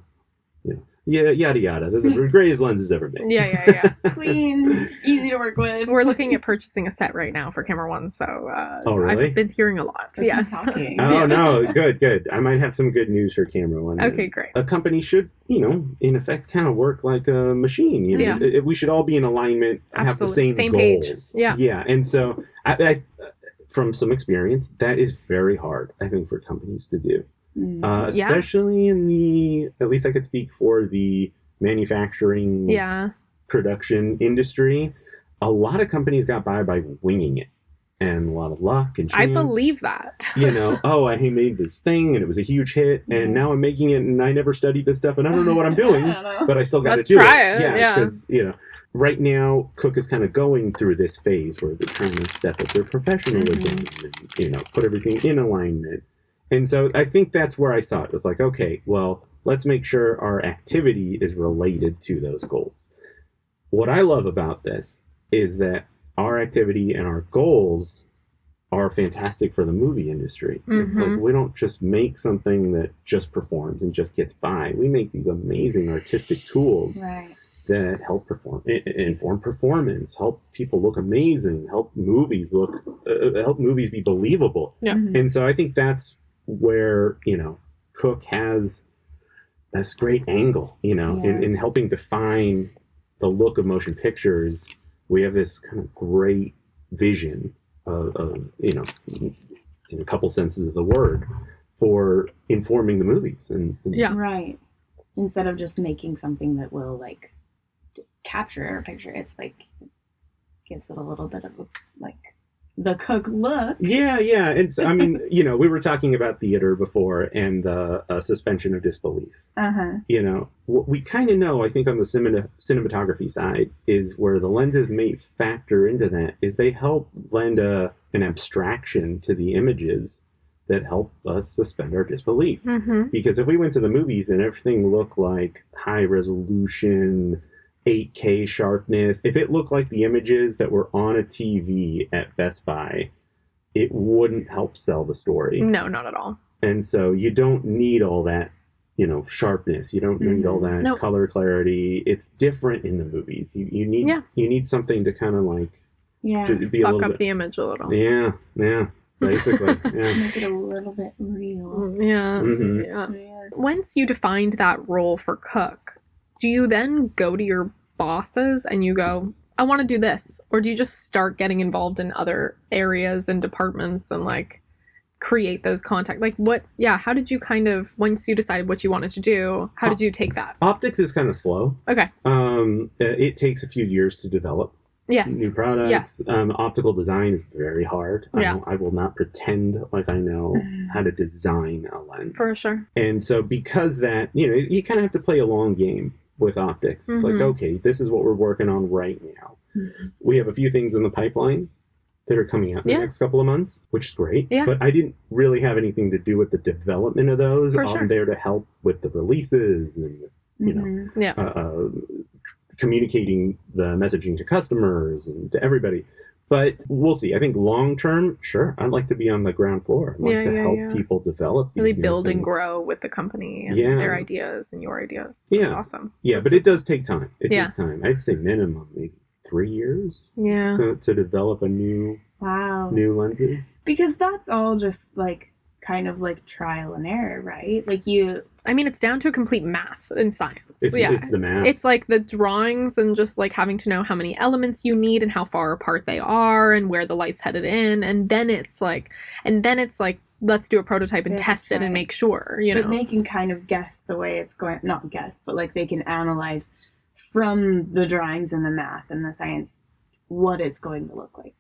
Speaker 4: yeah, yada yada. Those are the greatest lenses ever made.
Speaker 3: Yeah.
Speaker 1: Clean, easy to work with.
Speaker 3: We're looking at purchasing a set right now for Camera One, so
Speaker 4: Oh, really?
Speaker 3: I've been hearing a lot.
Speaker 1: So keep
Speaker 3: Yes.
Speaker 1: talking.
Speaker 4: Oh,
Speaker 3: Yeah.
Speaker 4: no, good. I might have some good news for Camera One.
Speaker 3: Okay, great.
Speaker 4: A company should, you know, in effect, kind of work like a machine. You know? We should all be in alignment,
Speaker 3: Absolutely.
Speaker 4: have the same
Speaker 3: Page.
Speaker 4: goals.
Speaker 3: Yeah.
Speaker 4: Yeah, and so I, from some experience, that is very hard, I think, for companies to do.
Speaker 1: Mm.
Speaker 4: Especially in the, at least I could speak for the manufacturing
Speaker 3: Yeah.
Speaker 4: production industry. A lot of companies got by winging it. and a lot of luck and chance.
Speaker 3: I believe that.
Speaker 4: Oh, I made this thing and it was a huge hit, and now I'm making it, and I never studied this stuff, and I don't know what I'm doing, but I still got to do it.
Speaker 3: Let's try it. Yeah.
Speaker 4: Because, right now, Cooke is kind of going through this phase where they're trying to step up their professionalism and, put everything in alignment. And so I think that's where I saw it. It was like, okay, well, let's make sure our activity is related to those goals. What I love about this is that our activity and our goals are fantastic for the movie industry. It's like, we don't just make something that just performs and just gets by. We make these amazing artistic tools that help inform performance, help people look amazing, help movies be believable.
Speaker 3: Yeah.
Speaker 4: And so I think that's where, Cooke has this great angle, in helping define the look of motion pictures. We have this kind of great vision of in a couple senses of the word, for informing the movies.
Speaker 5: Right. Instead of just making something that will capture a picture, it's gives it a little bit of the Cooke look. Yeah.
Speaker 4: It's, we were talking about theater before and the suspension of disbelief. What we kind of know, I think, on the cinematography side, is where the lenses may factor into that, is they help lend an abstraction to the images that help us suspend our disbelief. Because if we went to the movies and everything looked like high resolution, 8K sharpness, if it looked like the images that were on a TV at Best Buy, it wouldn't help sell the story.
Speaker 3: No, not at all.
Speaker 4: And so you don't need all that, sharpness. You don't need all that color clarity. It's different in the movies. You need something to kind of to be
Speaker 3: fuck up the image a little.
Speaker 4: Yeah. Basically,
Speaker 5: make it a little bit real.
Speaker 3: Yeah. Once you defined that role for Cooke, do you then go to your bosses and you go, I want to do this? Or do you just start getting involved in other areas and departments and create those contacts? How did you once you decided what you wanted to do, how did you take that?
Speaker 4: Optics is kind of slow.
Speaker 3: Okay.
Speaker 4: It takes a few years to develop new products.
Speaker 3: Yes.
Speaker 4: Optical design is very hard. I will not pretend like I know how to design a lens.
Speaker 3: For sure.
Speaker 4: And so because that, you kind of have to play a long game with optics. It's like, okay, this is what we're working on right now. We have a few things in the pipeline that are coming out in the next couple of months, which is great.
Speaker 3: Yeah.
Speaker 4: But I didn't really have anything to do with the development of those.
Speaker 3: For sure.
Speaker 4: I'm there to help with the releases and, communicating the messaging to customers and to everybody. But we'll see. I think long term, sure, I'd like to be on the ground floor. I'd like to help people develop.
Speaker 3: Really build and grow with the company and their ideas and your ideas. That's awesome.
Speaker 4: Yeah, but it does take time. It takes time. I'd say minimum maybe 3 years.
Speaker 3: Yeah.
Speaker 4: To develop a new lenses.
Speaker 5: Because that's all just kind of trial and error, right?
Speaker 3: It's down to a complete math and science.
Speaker 4: It's the math.
Speaker 3: It's the drawings and just having to know how many elements you need and how far apart they are and where the light's headed in, and then it's let's do a prototype and test it and make sure,
Speaker 5: But they can kind of guess the way it's going, not guess, but they can analyze from the drawings and the math and the science what it's going to look like.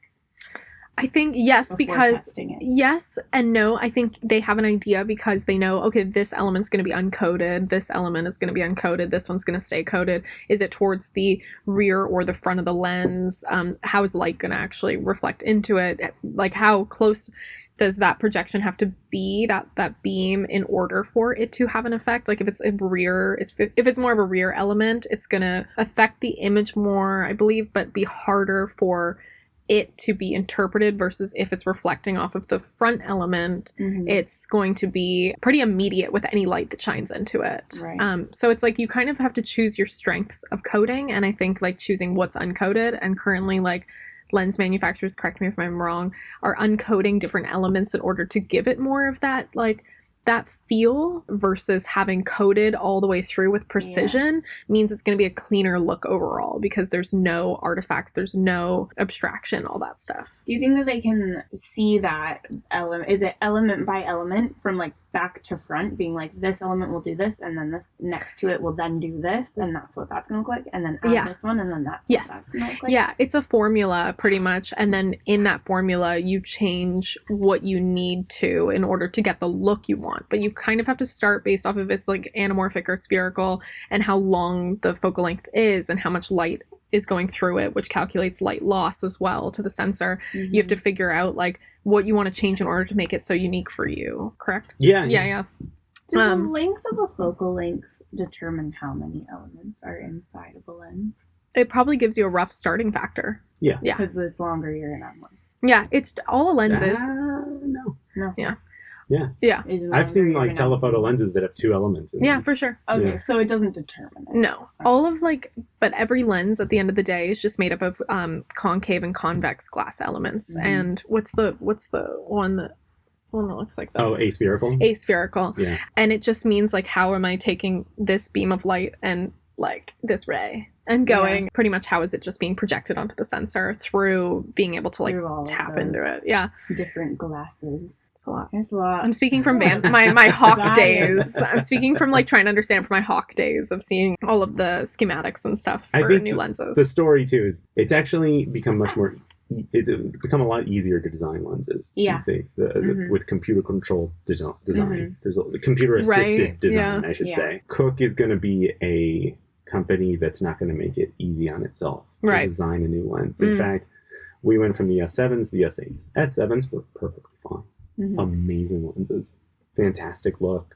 Speaker 3: I think yes, because yes and no. I think they have an idea because they know, okay, this element's going to be uncoded. This element is going to be uncoded. This one's going to stay coded. Is it towards the rear or the front of the lens? How is light going to actually reflect into it? How close does that projection have to be, that beam, in order for it to have an effect? If it's if it's more of a rear element, it's going to affect the image more, I believe, but be harder for it to be interpreted versus if it's reflecting off of the front element, it's going to be pretty immediate with any light that shines into it.
Speaker 5: Right.
Speaker 3: So it's you kind of have to choose your strengths of coding, and I think choosing what's uncoded, and currently lens manufacturers, correct me if I'm wrong, are uncoding different elements in order to give it more of that that feel versus having coded all the way through with precision means it's going to be a cleaner look overall because there's no artifacts, there's no abstraction, all that stuff.
Speaker 5: Do you think that they can see that element? Is it element by element from like back to front, being like this element will do this, and then this next to it will then do this, and that's what that's going to look like, and then add this one, and then that's what that's going to look like?
Speaker 3: Yeah, it's a formula pretty much, and then in that formula you change what you need to in order to get the look you want, but you kind of have to start based off of it's like anamorphic or spherical and how long the focal length is and how much light is going through it, which calculates light loss as well to the sensor. You have to figure out like what you want to change in order to make it so unique for you, correct?
Speaker 2: Yeah.
Speaker 5: Does the length of a focal length determine how many elements are inside of a lens?
Speaker 3: It probably gives you a rough starting factor.
Speaker 2: Yeah.
Speaker 5: Because it's longer, you're going to have more.
Speaker 3: Yeah, it's all the lenses.
Speaker 2: No.
Speaker 3: Yeah.
Speaker 2: I've seen like telephoto lenses that have 2 elements in them.
Speaker 3: Yeah, for sure.
Speaker 5: Okay, so it doesn't determine it.
Speaker 3: No. All of but every lens at the end of the day is just made up of concave and convex glass elements. And what's the one that looks like this?
Speaker 2: Oh, aspherical?
Speaker 3: Aspherical.
Speaker 2: Yeah.
Speaker 3: And it just means like how am I taking this beam of light and like this ray and going pretty much how is it just being projected onto the sensor through being able to like tap into it. Yeah.
Speaker 5: Different glasses.
Speaker 3: It's a lot.
Speaker 5: It's a lot.
Speaker 3: I'm speaking from my Hawk days. I'm speaking from like trying to understand from my Hawk days of seeing all of the schematics and stuff for new lenses.
Speaker 2: The story too is it's actually become it's become a lot easier to design lenses these days with computer controlled design. There's a computer assisted design, I should say. Cooke is going to be a company that's not going to make it easy on itself to design a new lens. In fact, we went from the S7s to the S8s. S7s were perfectly fine. Amazing lenses, fantastic look.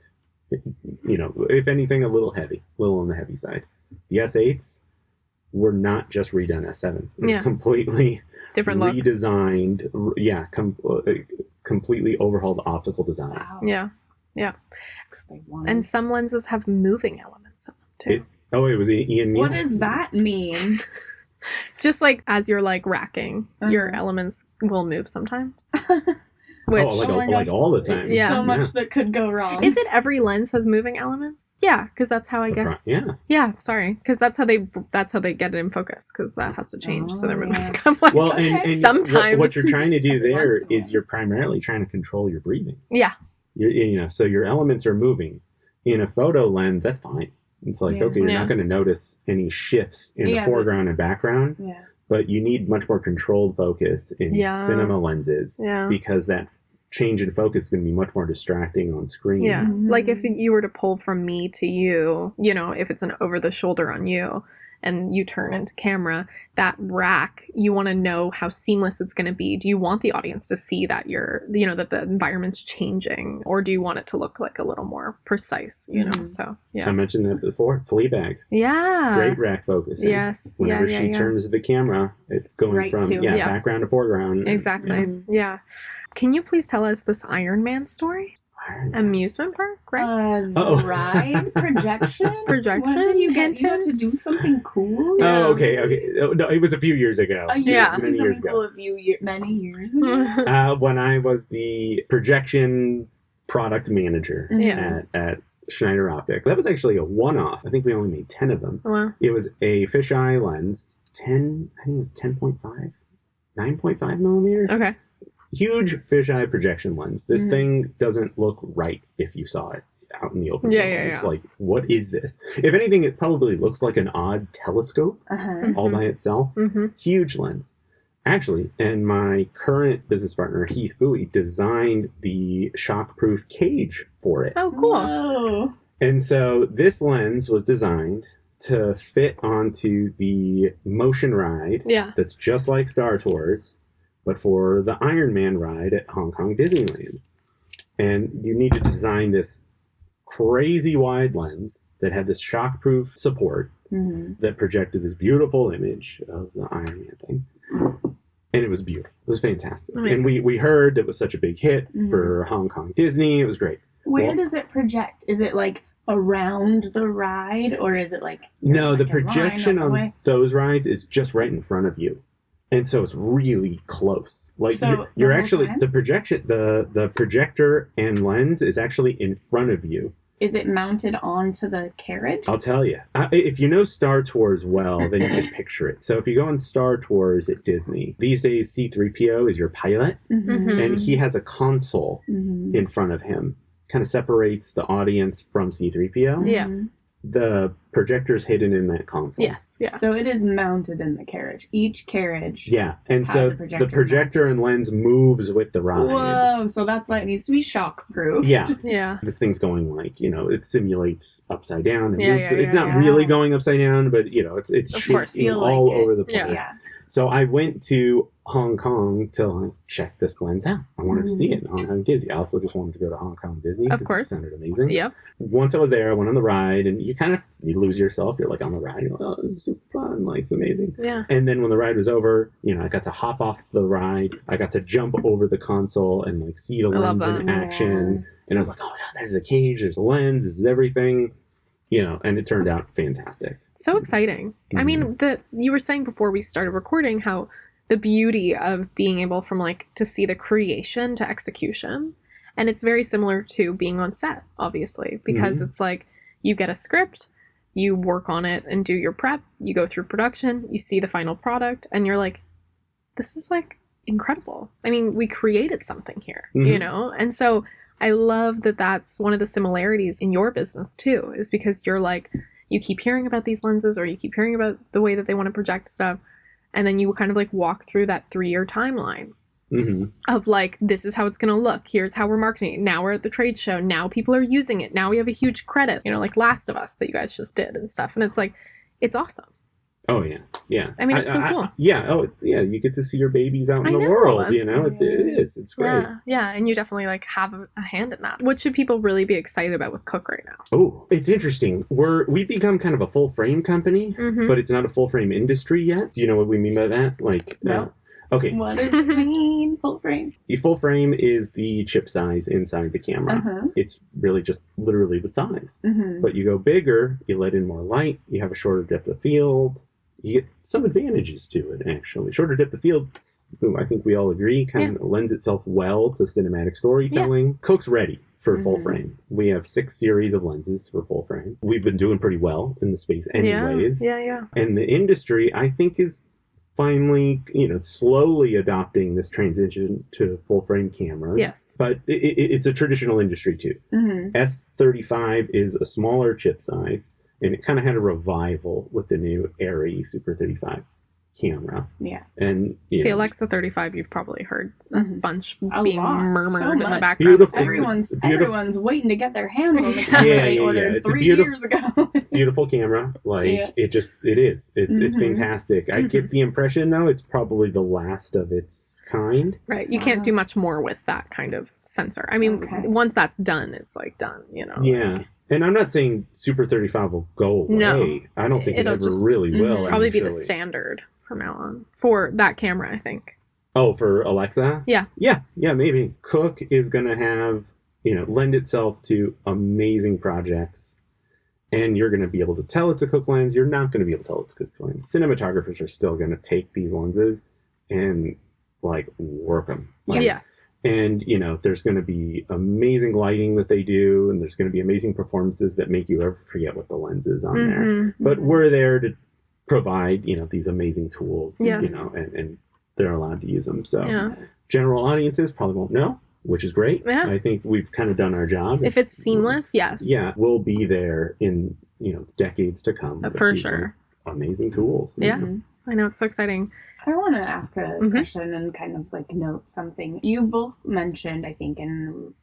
Speaker 2: If anything, a little on the heavy side. The S8s were not just redone S7s; they're completely
Speaker 3: different
Speaker 2: redesigned. Completely overhauled optical design.
Speaker 5: Wow.
Speaker 3: Yeah. And some lenses have moving elements in them too.
Speaker 2: It was Ian.
Speaker 5: What does that mean?
Speaker 3: Just like as you're like racking, your elements will move sometimes. Which,
Speaker 2: like all the time.
Speaker 5: So much that could go wrong.
Speaker 3: Is it every lens has moving elements? Yeah, because that's how I guess. Yeah, sorry, because that's how they get it in focus. Because that has to change. So they're moving.
Speaker 2: And
Speaker 3: sometimes
Speaker 2: what you're trying to do there is you're primarily trying to control your breathing.
Speaker 3: Yeah.
Speaker 2: So your elements are moving. In a photo lens, that's fine. It's like okay, you're not going to notice any shifts in the foreground and background. Yeah. But you need much more controlled focus in cinema lenses because that change in focus is going to be much more distracting on screen.
Speaker 3: Yeah. Like if you were to pull from me to you, if it's an over the shoulder on you and you turn into camera, that rack, you want to know how seamless it's going to be. Do you want the audience to see that that the environment's changing, or do you want it to look like a little more precise, So, yeah.
Speaker 2: I mentioned that before. Fleabag.
Speaker 3: Yeah.
Speaker 2: Great rack focus.
Speaker 3: Yes.
Speaker 2: Whenever she turns the camera, it's going from background to foreground.
Speaker 3: Exactly. Yeah. Can you please tell us this Iron Man story? Amusement park, right?
Speaker 5: Ride projection.
Speaker 3: When
Speaker 5: did you get to do something cool?
Speaker 2: Yeah. Oh, okay. No, it was a few years ago.
Speaker 5: Many years ago.
Speaker 2: When I was the projection product manager at Schneider Optics. That was actually a one-off. I think we only made 10 of them.
Speaker 3: Wow.
Speaker 2: It was a fisheye lens, I think it was 10.5, 9.5 millimeters.
Speaker 3: Okay.
Speaker 2: Huge fisheye projection lens. This thing doesn't look right if you saw it out in the open. It's like, what is this? If anything, it probably looks like an odd telescope all by itself. Huge lens. Actually, and my current business partner, Heath Bowie, designed the shockproof cage for it.
Speaker 3: Oh, cool.
Speaker 5: Whoa.
Speaker 2: And so this lens was designed to fit onto the motion ride that's just like Star Tours, but for the Iron Man ride at Hong Kong Disneyland. And you need to design this crazy wide lens that had this shockproof support that projected this beautiful image of the Iron Man thing. And it was beautiful. It was fantastic. Amazing. And we heard it was such a big hit for Hong Kong Disney. It was great.
Speaker 5: Where does it project? Is it like around the ride, or is it like...
Speaker 2: No, the projection on those rides is just right in front of you.
Speaker 4: And so it's really close. Like
Speaker 5: So
Speaker 4: you're
Speaker 5: the whole
Speaker 4: actually
Speaker 5: time?
Speaker 4: the projection, the projector and lens is actually in front of you.
Speaker 5: Is it mounted onto the carriage?
Speaker 4: I'll tell you. If you know Star Tours well, then you can picture it. So if you go on Star Tours at Disney, these days C-3PO is your pilot,
Speaker 3: Mhm.
Speaker 4: and he has a console in front of him. Kind of separates the audience from C-3PO.
Speaker 3: Yeah.
Speaker 4: The projector's hidden in that console.
Speaker 3: Yes. Yeah.
Speaker 5: So it is mounted in the carriage. Each carriage.
Speaker 4: Yeah, and
Speaker 5: Has
Speaker 4: so
Speaker 5: a projector
Speaker 4: the projector and lens moves with the ride.
Speaker 5: Whoa! So that's why it needs to be shock-proof.
Speaker 4: Yeah.
Speaker 3: Yeah.
Speaker 4: This thing's going like, it simulates upside down. And
Speaker 3: Yeah,
Speaker 4: moves.
Speaker 3: yeah,
Speaker 4: It's
Speaker 3: yeah,
Speaker 4: not
Speaker 5: yeah.
Speaker 4: really going upside down, but it's
Speaker 3: Of course.
Speaker 4: shaking
Speaker 5: Feel
Speaker 4: all
Speaker 5: like it.
Speaker 4: over the place.
Speaker 3: Yeah.
Speaker 5: Yeah.
Speaker 4: So I went to Hong Kong to like, check this lens out. I wanted to see it in Hong Kong Disney. I also just wanted to go to Hong Kong Disney.
Speaker 3: Of
Speaker 4: 'cause
Speaker 3: course.
Speaker 4: It sounded amazing.
Speaker 3: Yep.
Speaker 4: Once I was there, I went on the ride, and you lose yourself. You're like on the ride. You're like, oh, this is super fun. Like, it's amazing.
Speaker 3: Yeah.
Speaker 4: And then when the ride was over, I got to hop off the ride. I got to jump over the console and like see the
Speaker 3: I love
Speaker 4: lens in
Speaker 3: that.
Speaker 4: action. And I was like, oh my God, there's a cage, there's a lens, this is everything. And it turned out fantastic.
Speaker 3: So exciting. I mean, you were saying before we started recording how the beauty of being able from like to see the creation to execution. And it's very similar to being on set, obviously, because it's like you get a script, you work on it and do your prep, you go through production, you see the final product, and you're like, this is like incredible. I mean, we created something here, And so I love that that's one of the similarities in your business too, is because you're like, you keep hearing about these lenses or you keep hearing about the way that they want to project stuff. And then you kind of like walk through that 3-year timeline of like, this is how it's going to look. Here's how we're marketing it. Now we're at the trade show. Now people are using it. Now we have a huge credit, like Last of Us that you guys just did and stuff. And it's like, it's awesome.
Speaker 4: Oh, yeah. Yeah.
Speaker 3: I mean, it's so cool.
Speaker 4: You get to see your babies out in the
Speaker 3: know.
Speaker 4: world, It is. It's great.
Speaker 3: Yeah. And you definitely like have a hand in that. What should people really be excited about with Cooke right now?
Speaker 4: Oh, it's interesting. We've become kind of a full frame company, but it's not a full frame industry yet. Do you know what we mean by that? Like,
Speaker 5: No.
Speaker 4: Okay.
Speaker 5: What does it mean, full frame?
Speaker 4: The full frame is the chip size inside the camera. It's really just literally the size. But you go bigger, you let in more light, you have a shorter depth of field. You get some advantages to it, actually. Shorter depth of field, I think we all agree, kind of lends itself well to cinematic storytelling. Yeah. Cooke's ready for full frame. We have 6 series of lenses for full frame. We've been doing pretty well in the space anyways.
Speaker 3: Yeah.
Speaker 4: And the industry, I think, is finally, slowly adopting this transition to full frame cameras.
Speaker 3: Yes.
Speaker 4: But it's a traditional industry too. S35 is a smaller chip size, and it kind of had a revival with the new Arri Super 35 camera.
Speaker 5: Yeah.
Speaker 4: And
Speaker 3: the Alexa 35, you've probably heard a bunch being
Speaker 5: lot.
Speaker 3: murmured
Speaker 5: So
Speaker 3: in the
Speaker 5: much.
Speaker 3: background.
Speaker 4: Beautiful.
Speaker 5: Everyone's waiting to get their hands on the camera they ordered
Speaker 4: It's a
Speaker 5: 3 years ago.
Speaker 4: Beautiful camera. Like it is. It's fantastic. I get the impression though it's probably the last of its kind.
Speaker 3: Right. You can't do much more with that kind of sensor. I mean, once that's done, it's like done,
Speaker 4: Yeah. And I'm not saying Super 35 will go away.
Speaker 3: No.
Speaker 4: I don't think it
Speaker 3: It'll
Speaker 4: ever
Speaker 3: just
Speaker 4: really will.
Speaker 3: probably be the
Speaker 4: actually.
Speaker 3: standard from now on for that camera, I think.
Speaker 4: Oh, for Alexa?
Speaker 3: Yeah.
Speaker 4: Yeah, maybe. Cooke is going to have, lend itself to amazing projects. And you're going to be able to tell it's a Cooke lens. You're not going to be able to tell it's a Cooke lens. Cinematographers are still going to take these lenses and, work them.
Speaker 3: Yes.
Speaker 4: And, there's going to be amazing lighting that they do. And there's going to be amazing performances that make you ever forget what the lens is on there. But we're there to provide, these amazing tools, and they're allowed to use them. So general audiences probably won't know, which is great.
Speaker 3: Yeah.
Speaker 4: I think we've kind of done our job.
Speaker 3: If it's seamless, yes.
Speaker 4: Yeah, we'll be there in, decades to come.
Speaker 3: For sure.
Speaker 4: Amazing tools.
Speaker 3: Yeah. I know, it's so exciting.
Speaker 5: I want to ask a question and kind of note something. You both mentioned, I think, and,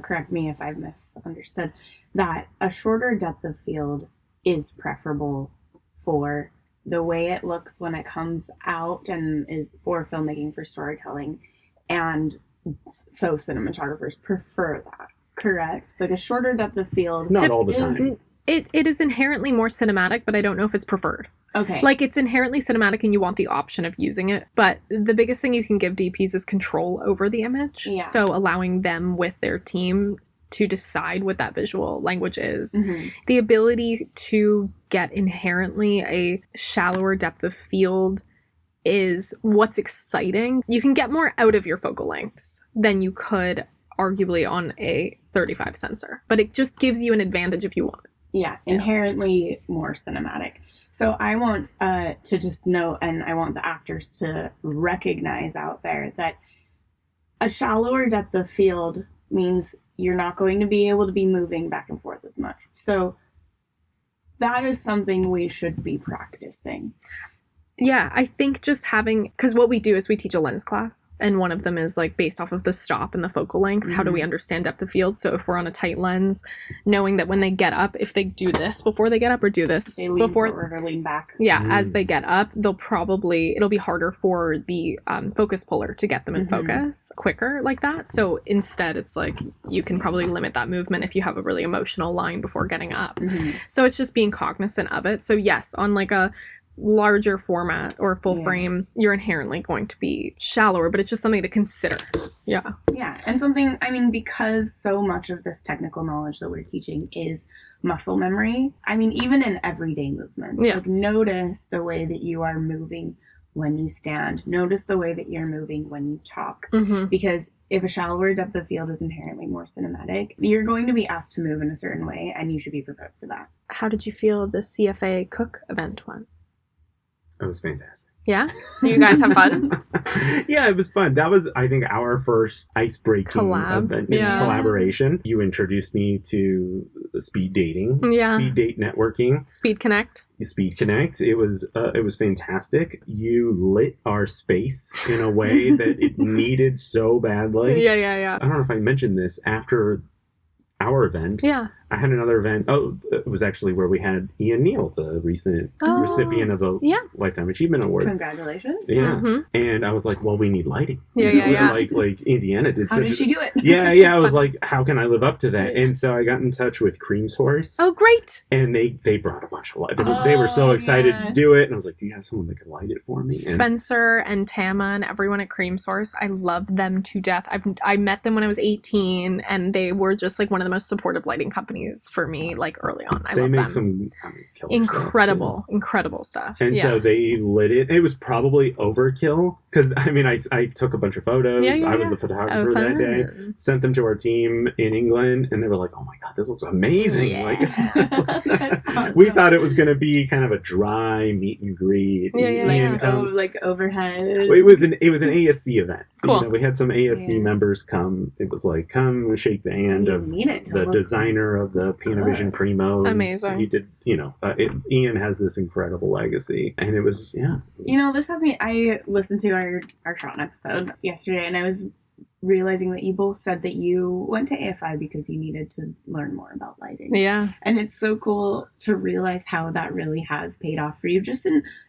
Speaker 5: correct me if I've misunderstood, that a shorter depth of field is preferable for the way it looks when it comes out and is for filmmaking, for storytelling. And so cinematographers prefer that, correct? Like a shorter depth of field.
Speaker 4: Not all the time.
Speaker 3: It is inherently more cinematic, but I don't know if it's preferred.
Speaker 5: Okay.
Speaker 3: Like, it's inherently cinematic and you want the option of using it. But the biggest thing you can give DPs is control over the image.
Speaker 5: Yeah.
Speaker 3: So allowing them with their team to decide what that visual language is. The ability to get inherently a shallower depth of field is what's exciting. You can get more out of your focal lengths than you could arguably on a 35 sensor, but it just gives you an advantage if you want it.
Speaker 5: Yeah, inherently more cinematic. So I want to just note, and I want the actors to recognize out there that a shallower depth of field means you're not going to be able to be moving back and forth as much. So that is something we should be practicing.
Speaker 3: Yeah, I think just having, because what we do is we teach a lens class, and one of them is like based off of the stop and the focal length. How do we understand depth of field? So if we're on a tight lens, knowing that when they get up, if they do this before they get up or do this
Speaker 5: They lean
Speaker 3: before
Speaker 5: forward or lean back.
Speaker 3: Yeah, as they get up, it'll be harder for the focus puller to get them in focus quicker like that. So instead, it's like you can probably limit that movement if you have a really emotional line before getting up. So it's just being cognizant of it. So yes, on like a larger format or full frame, you're inherently going to be shallower, but it's just something to consider. Yeah,
Speaker 5: and something, I mean, because so much of this technical knowledge that we're teaching is muscle memory, I mean, even in everyday movements, like notice the way that you are moving when you stand, notice the way that you're moving when you talk, because if a shallower depth of field is inherently more cinematic, you're going to be asked to move in a certain way, and you should be prepared for that.
Speaker 3: How did you feel the CFA Cooke event went?
Speaker 4: It was fantastic.
Speaker 3: Yeah? You guys have fun?
Speaker 4: Yeah, it was fun. That was, I think, our first ice-breaking event, collaboration. You introduced me to speed dating, speed date networking,
Speaker 3: Speed Connect.
Speaker 4: Speed Connect. It was fantastic. You lit our space in a way that it needed so badly.
Speaker 3: Yeah.
Speaker 4: I don't know if I mentioned this after our event.
Speaker 3: Yeah.
Speaker 4: I had another event. Oh, it was actually where we had Ian Neal, the recent recipient of the Lifetime Achievement Award.
Speaker 5: Congratulations.
Speaker 4: Yeah. And I was like, well, we need lighting.
Speaker 3: Yeah.
Speaker 4: Like Indiana did.
Speaker 5: How did she do it?
Speaker 4: Yeah. I was like, how can I live up to that? And so I got in touch with Cream Source.
Speaker 3: Oh, great.
Speaker 4: And they brought a bunch of light. They were so excited to do it. And I was like, do you have someone that can light it for me?
Speaker 3: Spencer and Tama and everyone at Cream Source, I love them to death. I met them when I was 18, and they were just like one of the most supportive lighting companies for me, like early on. I love them. They make some incredible stuff.
Speaker 4: And so they lit it. It was probably overkill because I took a bunch of photos. I was the photographer that day. Sent them to our team in England, and they were like, "Oh my god, this looks amazing!" Like, we thought it was going to be kind of a dry meet and greet.
Speaker 5: Like overhead.
Speaker 4: It was an ASC event.
Speaker 3: Cool.
Speaker 4: We had some ASC members come. It was like, come shake the hand of the designer of the Panavision Primos.
Speaker 3: Amazing.
Speaker 4: He did, Ian has this incredible legacy, and it was,
Speaker 5: this has me. I listened to our Tron episode yesterday, and I was realizing that you both said that you went to AFI because you needed to learn more about lighting.
Speaker 3: Yeah. And
Speaker 5: it's so cool to realize how that really has paid off for you,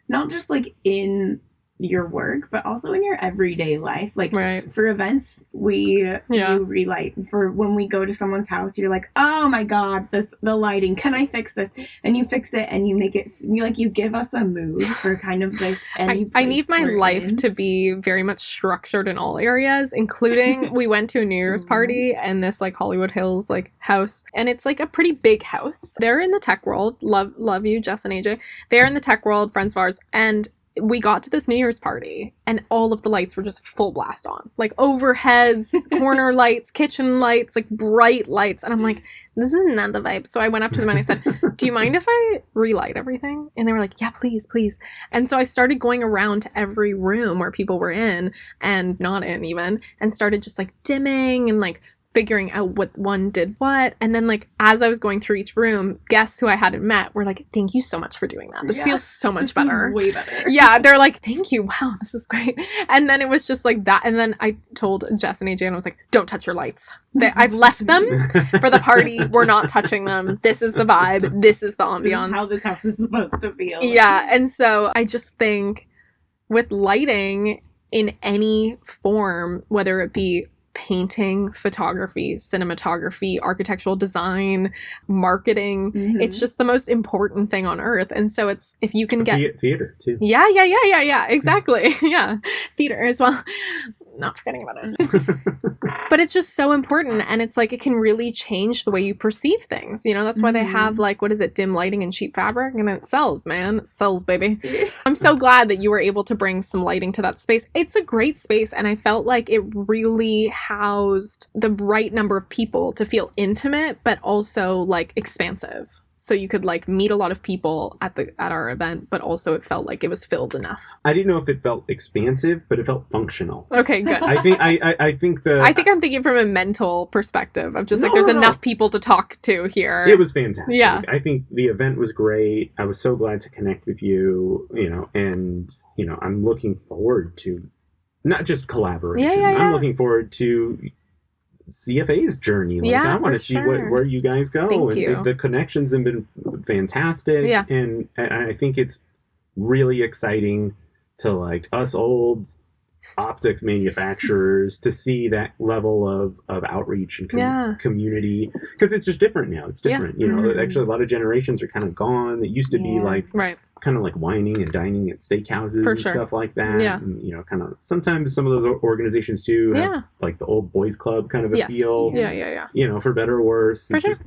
Speaker 5: not just like in your work, but also in your everyday life. Like for events, we relight. For when we go to someone's house, you're like, oh my god, the lighting, can I fix this? And you fix it, and you make it, you give us a mood for kind of this.
Speaker 3: I need my life to be very much structured in all areas, including we went to a New Year's party and this like Hollywood Hills like house, and it's like a pretty big house. They're in the tech world. Love you, Jess and AJ. They're in the tech world, friends of ours, and we got to this New Year's party and all of the lights were just full blast on, like overheads, corner lights, kitchen lights, like bright lights. And I'm like, this is not the vibe. So I went up to them and I said, do you mind if I relight everything? And they were like, yeah, please. And so I started going around to every room where people were in and not in even, and started just like dimming and like figuring out what one did what. And then like as I was going through each room, guests who I hadn't met were like, thank you so much for doing that. This feels so much better.
Speaker 5: Way better.
Speaker 3: Yeah, they're like, thank you. Wow, this is great. And then it was just like that. And then I told Jess and AJ, and I was like, don't touch your lights. I've left them for the party. We're not touching them. This is the vibe. This is the ambiance.
Speaker 5: This is how this house is supposed to feel.
Speaker 3: Yeah. And so I just think with lighting in any form, whether it be painting, photography, cinematography, architectural design, marketing, it's just the most important thing on earth. And so it's, if you can get
Speaker 4: theater too.
Speaker 3: Yeah, exactly. Yeah, theater as well. not forgetting about it. But it's just so important, and it's like it can really change the way you perceive things. You know, that's why they have like, what is it, dim lighting and cheap fabric, and it sells, man. It sells, baby. I'm so glad that you were able to bring some lighting to that space. It's a great space, and I felt like it really housed the right number of people to feel intimate, but also like expansive. So you could like meet a lot of people at our event, but also it felt like it was filled enough.
Speaker 4: I didn't know if it felt expansive, but it felt functional.
Speaker 3: Okay, good.
Speaker 4: I think I'm
Speaker 3: thinking from a mental perspective of just there's enough people to talk to here.
Speaker 4: It was fantastic.
Speaker 3: Yeah.
Speaker 4: I think the event was great. I was so glad to connect with you, and I'm looking forward to not just collaboration.
Speaker 3: Yeah.
Speaker 4: I'm looking forward to CFA's journey. Like, I want to see where you guys go.
Speaker 3: Thank you.
Speaker 4: The connections have been fantastic.
Speaker 3: Yeah.
Speaker 4: And I think it's really exciting to like us old optics manufacturers to see that level of outreach and community, because it's just different now. It's different. Actually a lot of generations are kind of gone. It used to be like kind of like whining and dining at steakhouses and stuff like that.
Speaker 3: Yeah.
Speaker 4: And, kind of sometimes some of those organizations too have like the old boys club kind of a feel.
Speaker 3: Yeah.
Speaker 4: For better or worse.
Speaker 3: For sure.
Speaker 4: Just,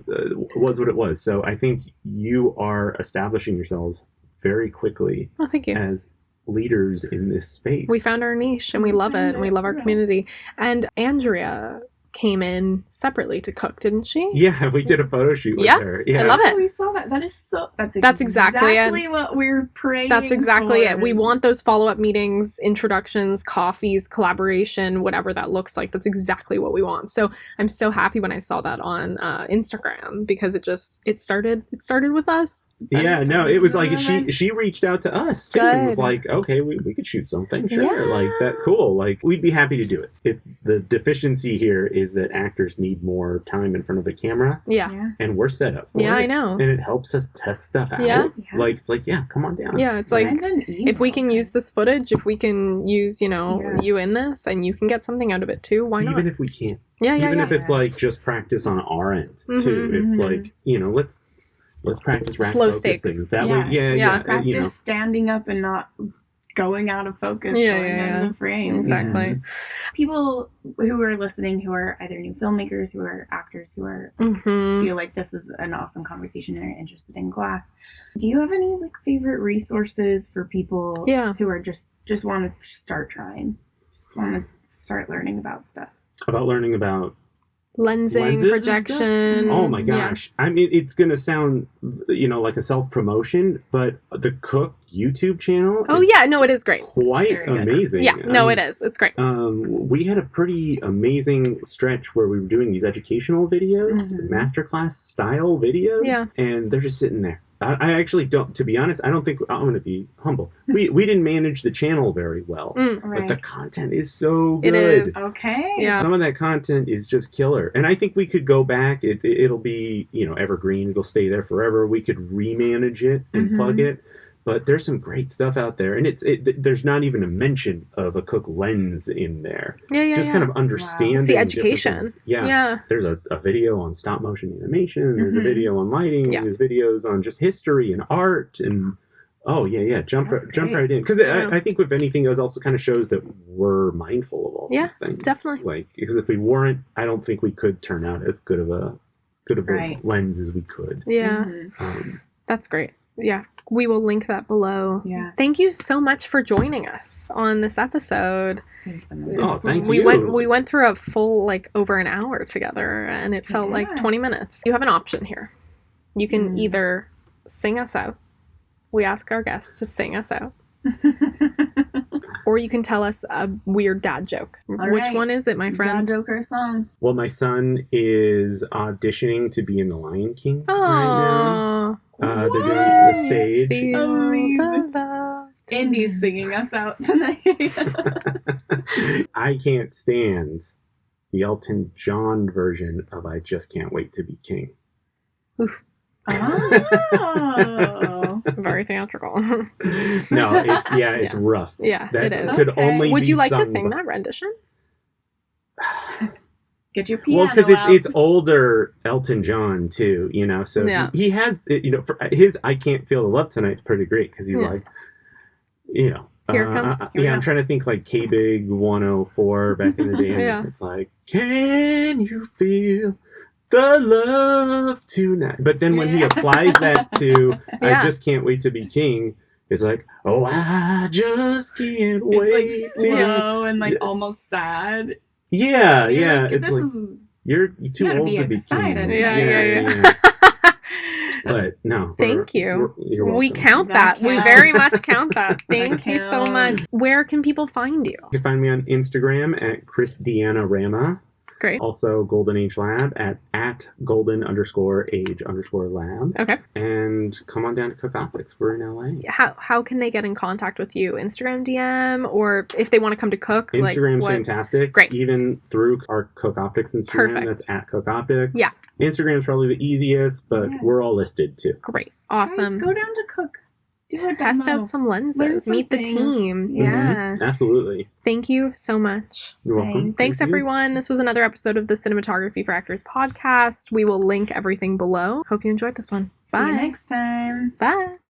Speaker 4: was what it was. So I think you are establishing yourselves very quickly
Speaker 3: thank you.
Speaker 4: As leaders in this space.
Speaker 3: We found our niche and we love it, and we love our community. And Andrea came in separately to Cooke, didn't she?
Speaker 4: Yeah, we did a photo shoot with her. Yeah,
Speaker 3: I love it.
Speaker 5: We saw that. That's
Speaker 3: exactly it.
Speaker 5: What we're praying.
Speaker 3: That's exactly
Speaker 5: for.
Speaker 3: it. We want those follow-up meetings, introductions, coffees, collaboration, whatever that looks like. That's exactly what we want. So I'm so happy when I saw that on Instagram, because it started with us.
Speaker 4: Yeah, no, it was like she reached out to us too and was like, okay, we could shoot something, sure, like that, cool, like we'd be happy to do it. If the deficiency here is that actors need more time in front of the camera, and we're set up for it,
Speaker 3: I know,
Speaker 4: and it helps us test stuff out. Like it's like, come on down.
Speaker 3: Yeah, it's like if we can use this footage, if we can use you in this, and you can get something out of it too, why not?
Speaker 4: Even if we can't.
Speaker 3: Even
Speaker 4: if it's like just practice on our end too. It's like let's practice rack
Speaker 3: flow
Speaker 4: focusing.
Speaker 3: stakes.
Speaker 4: That way,
Speaker 5: practice standing up and not going out of focus, going out of the frame.
Speaker 3: Exactly.
Speaker 5: People who are listening, who are either new filmmakers, who are actors, who are feel like this is an awesome conversation and are interested in glass. Do you have any like favorite resources for people who are just want to start trying, just want to start learning about stuff?
Speaker 4: About learning about
Speaker 3: lensing, projection.
Speaker 4: Oh my gosh. I mean, it's going to sound, like a self-promotion, but the Cooke YouTube channel.
Speaker 3: It is great.
Speaker 4: Quite amazing.
Speaker 3: Yeah, it is. It's great.
Speaker 4: We had a pretty amazing stretch where we were doing these educational videos, masterclass style videos. Yeah. And they're just sitting there. I actually don't, to be honest, I don't think, I'm going to be humble. We didn't manage the channel very well, but the content is so good.
Speaker 3: It is.
Speaker 5: Okay.
Speaker 3: Yeah.
Speaker 4: Some of that content is just killer. And I think we could go back. It'll be, evergreen. It'll stay there forever. We could remanage it and plug it. But there's some great stuff out there. And there's not even a mention of a Cooke lens in there. Just kind of understanding.
Speaker 3: It's the education.
Speaker 4: There's a video on stop motion animation. There's a video on lighting. There's videos on just history and art. And jump right in. Because I think with anything, it also kind of shows that we're mindful of all these things.
Speaker 3: Definitely.
Speaker 4: Like, because if we weren't, I don't think we could turn out as good of a lens as we could.
Speaker 3: Yeah. That's great. Yeah. We will link that below.
Speaker 5: Yeah.
Speaker 3: Thank you so much for joining us on this episode.
Speaker 4: Thank
Speaker 3: you. We went through a full over an hour together, and it felt like 20 minutes. You have an option here. You can either sing us out. We ask our guests to sing us out. Or you can tell us a weird dad joke. Which one is it, my friend?
Speaker 5: Dad joke or a song?
Speaker 4: Well, my son is auditioning to be in The Lion King right now. They're doing the stage.
Speaker 5: Amazing. Inde's singing us out tonight.
Speaker 4: I can't stand the Elton John version of I Just Can't Wait to Be King.
Speaker 3: Oof.
Speaker 5: Oh.
Speaker 3: Very theatrical.
Speaker 4: No, it's rough.
Speaker 3: Yeah,
Speaker 4: that
Speaker 3: it is.
Speaker 4: Could only
Speaker 3: Would
Speaker 4: be
Speaker 3: you like to
Speaker 4: sung
Speaker 3: sing that rendition?
Speaker 5: Get your piano
Speaker 4: because
Speaker 5: out.
Speaker 4: it's older Elton John too, so he has, for his I Can't Feel the Love Tonight's pretty great because he's like,
Speaker 6: Here it comes.
Speaker 4: I'm trying to think like K-Big 104 back in the day.
Speaker 6: Yeah.
Speaker 4: It's like, can you feel the love tonight? But then when he applies that to I just can't wait to be king, it's like, oh, I just can't wait.
Speaker 5: It's like slow and like almost sad.
Speaker 4: Yeah,
Speaker 5: You're
Speaker 4: yeah.
Speaker 5: like,
Speaker 4: It's
Speaker 5: this
Speaker 4: like,
Speaker 5: is
Speaker 4: you're too
Speaker 5: gotta
Speaker 4: old
Speaker 5: be
Speaker 4: to be king.
Speaker 5: excited.
Speaker 6: Yeah.
Speaker 4: But no.
Speaker 6: Thank you.
Speaker 4: You're welcome.
Speaker 6: We count that. We very much count that. Thank you so much. Where can people find you?
Speaker 4: You can find me on Instagram at ChrisDeannaRama.
Speaker 6: Great.
Speaker 4: Also, Golden Age Lab at golden_age_lab.
Speaker 6: Okay.
Speaker 4: And come on down to Cooke Optics. We're in LA.
Speaker 6: How can they get in contact with you? Instagram DM, or if they want to come to Cooke?
Speaker 4: Instagram's fantastic.
Speaker 6: Great.
Speaker 4: Even through our Cooke Optics Instagram.
Speaker 6: Perfect.
Speaker 4: That's at Cooke Optics.
Speaker 6: Yeah.
Speaker 4: Instagram's probably the easiest, but we're all listed too.
Speaker 6: Great. Awesome.
Speaker 5: Guys, go down to Cooke. Do a
Speaker 6: Test
Speaker 5: demo.
Speaker 6: out some lenses.
Speaker 5: Learn some
Speaker 6: Meet the
Speaker 5: things.
Speaker 6: team. Yeah.
Speaker 4: Absolutely.
Speaker 6: Thank you so much.
Speaker 4: You're welcome.
Speaker 6: Thanks,
Speaker 4: Thank you.
Speaker 6: everyone. This was another episode of the Cinematography for Actors podcast. We will link everything below. Hope you enjoyed this one. Bye.
Speaker 5: See you next time.
Speaker 6: Bye.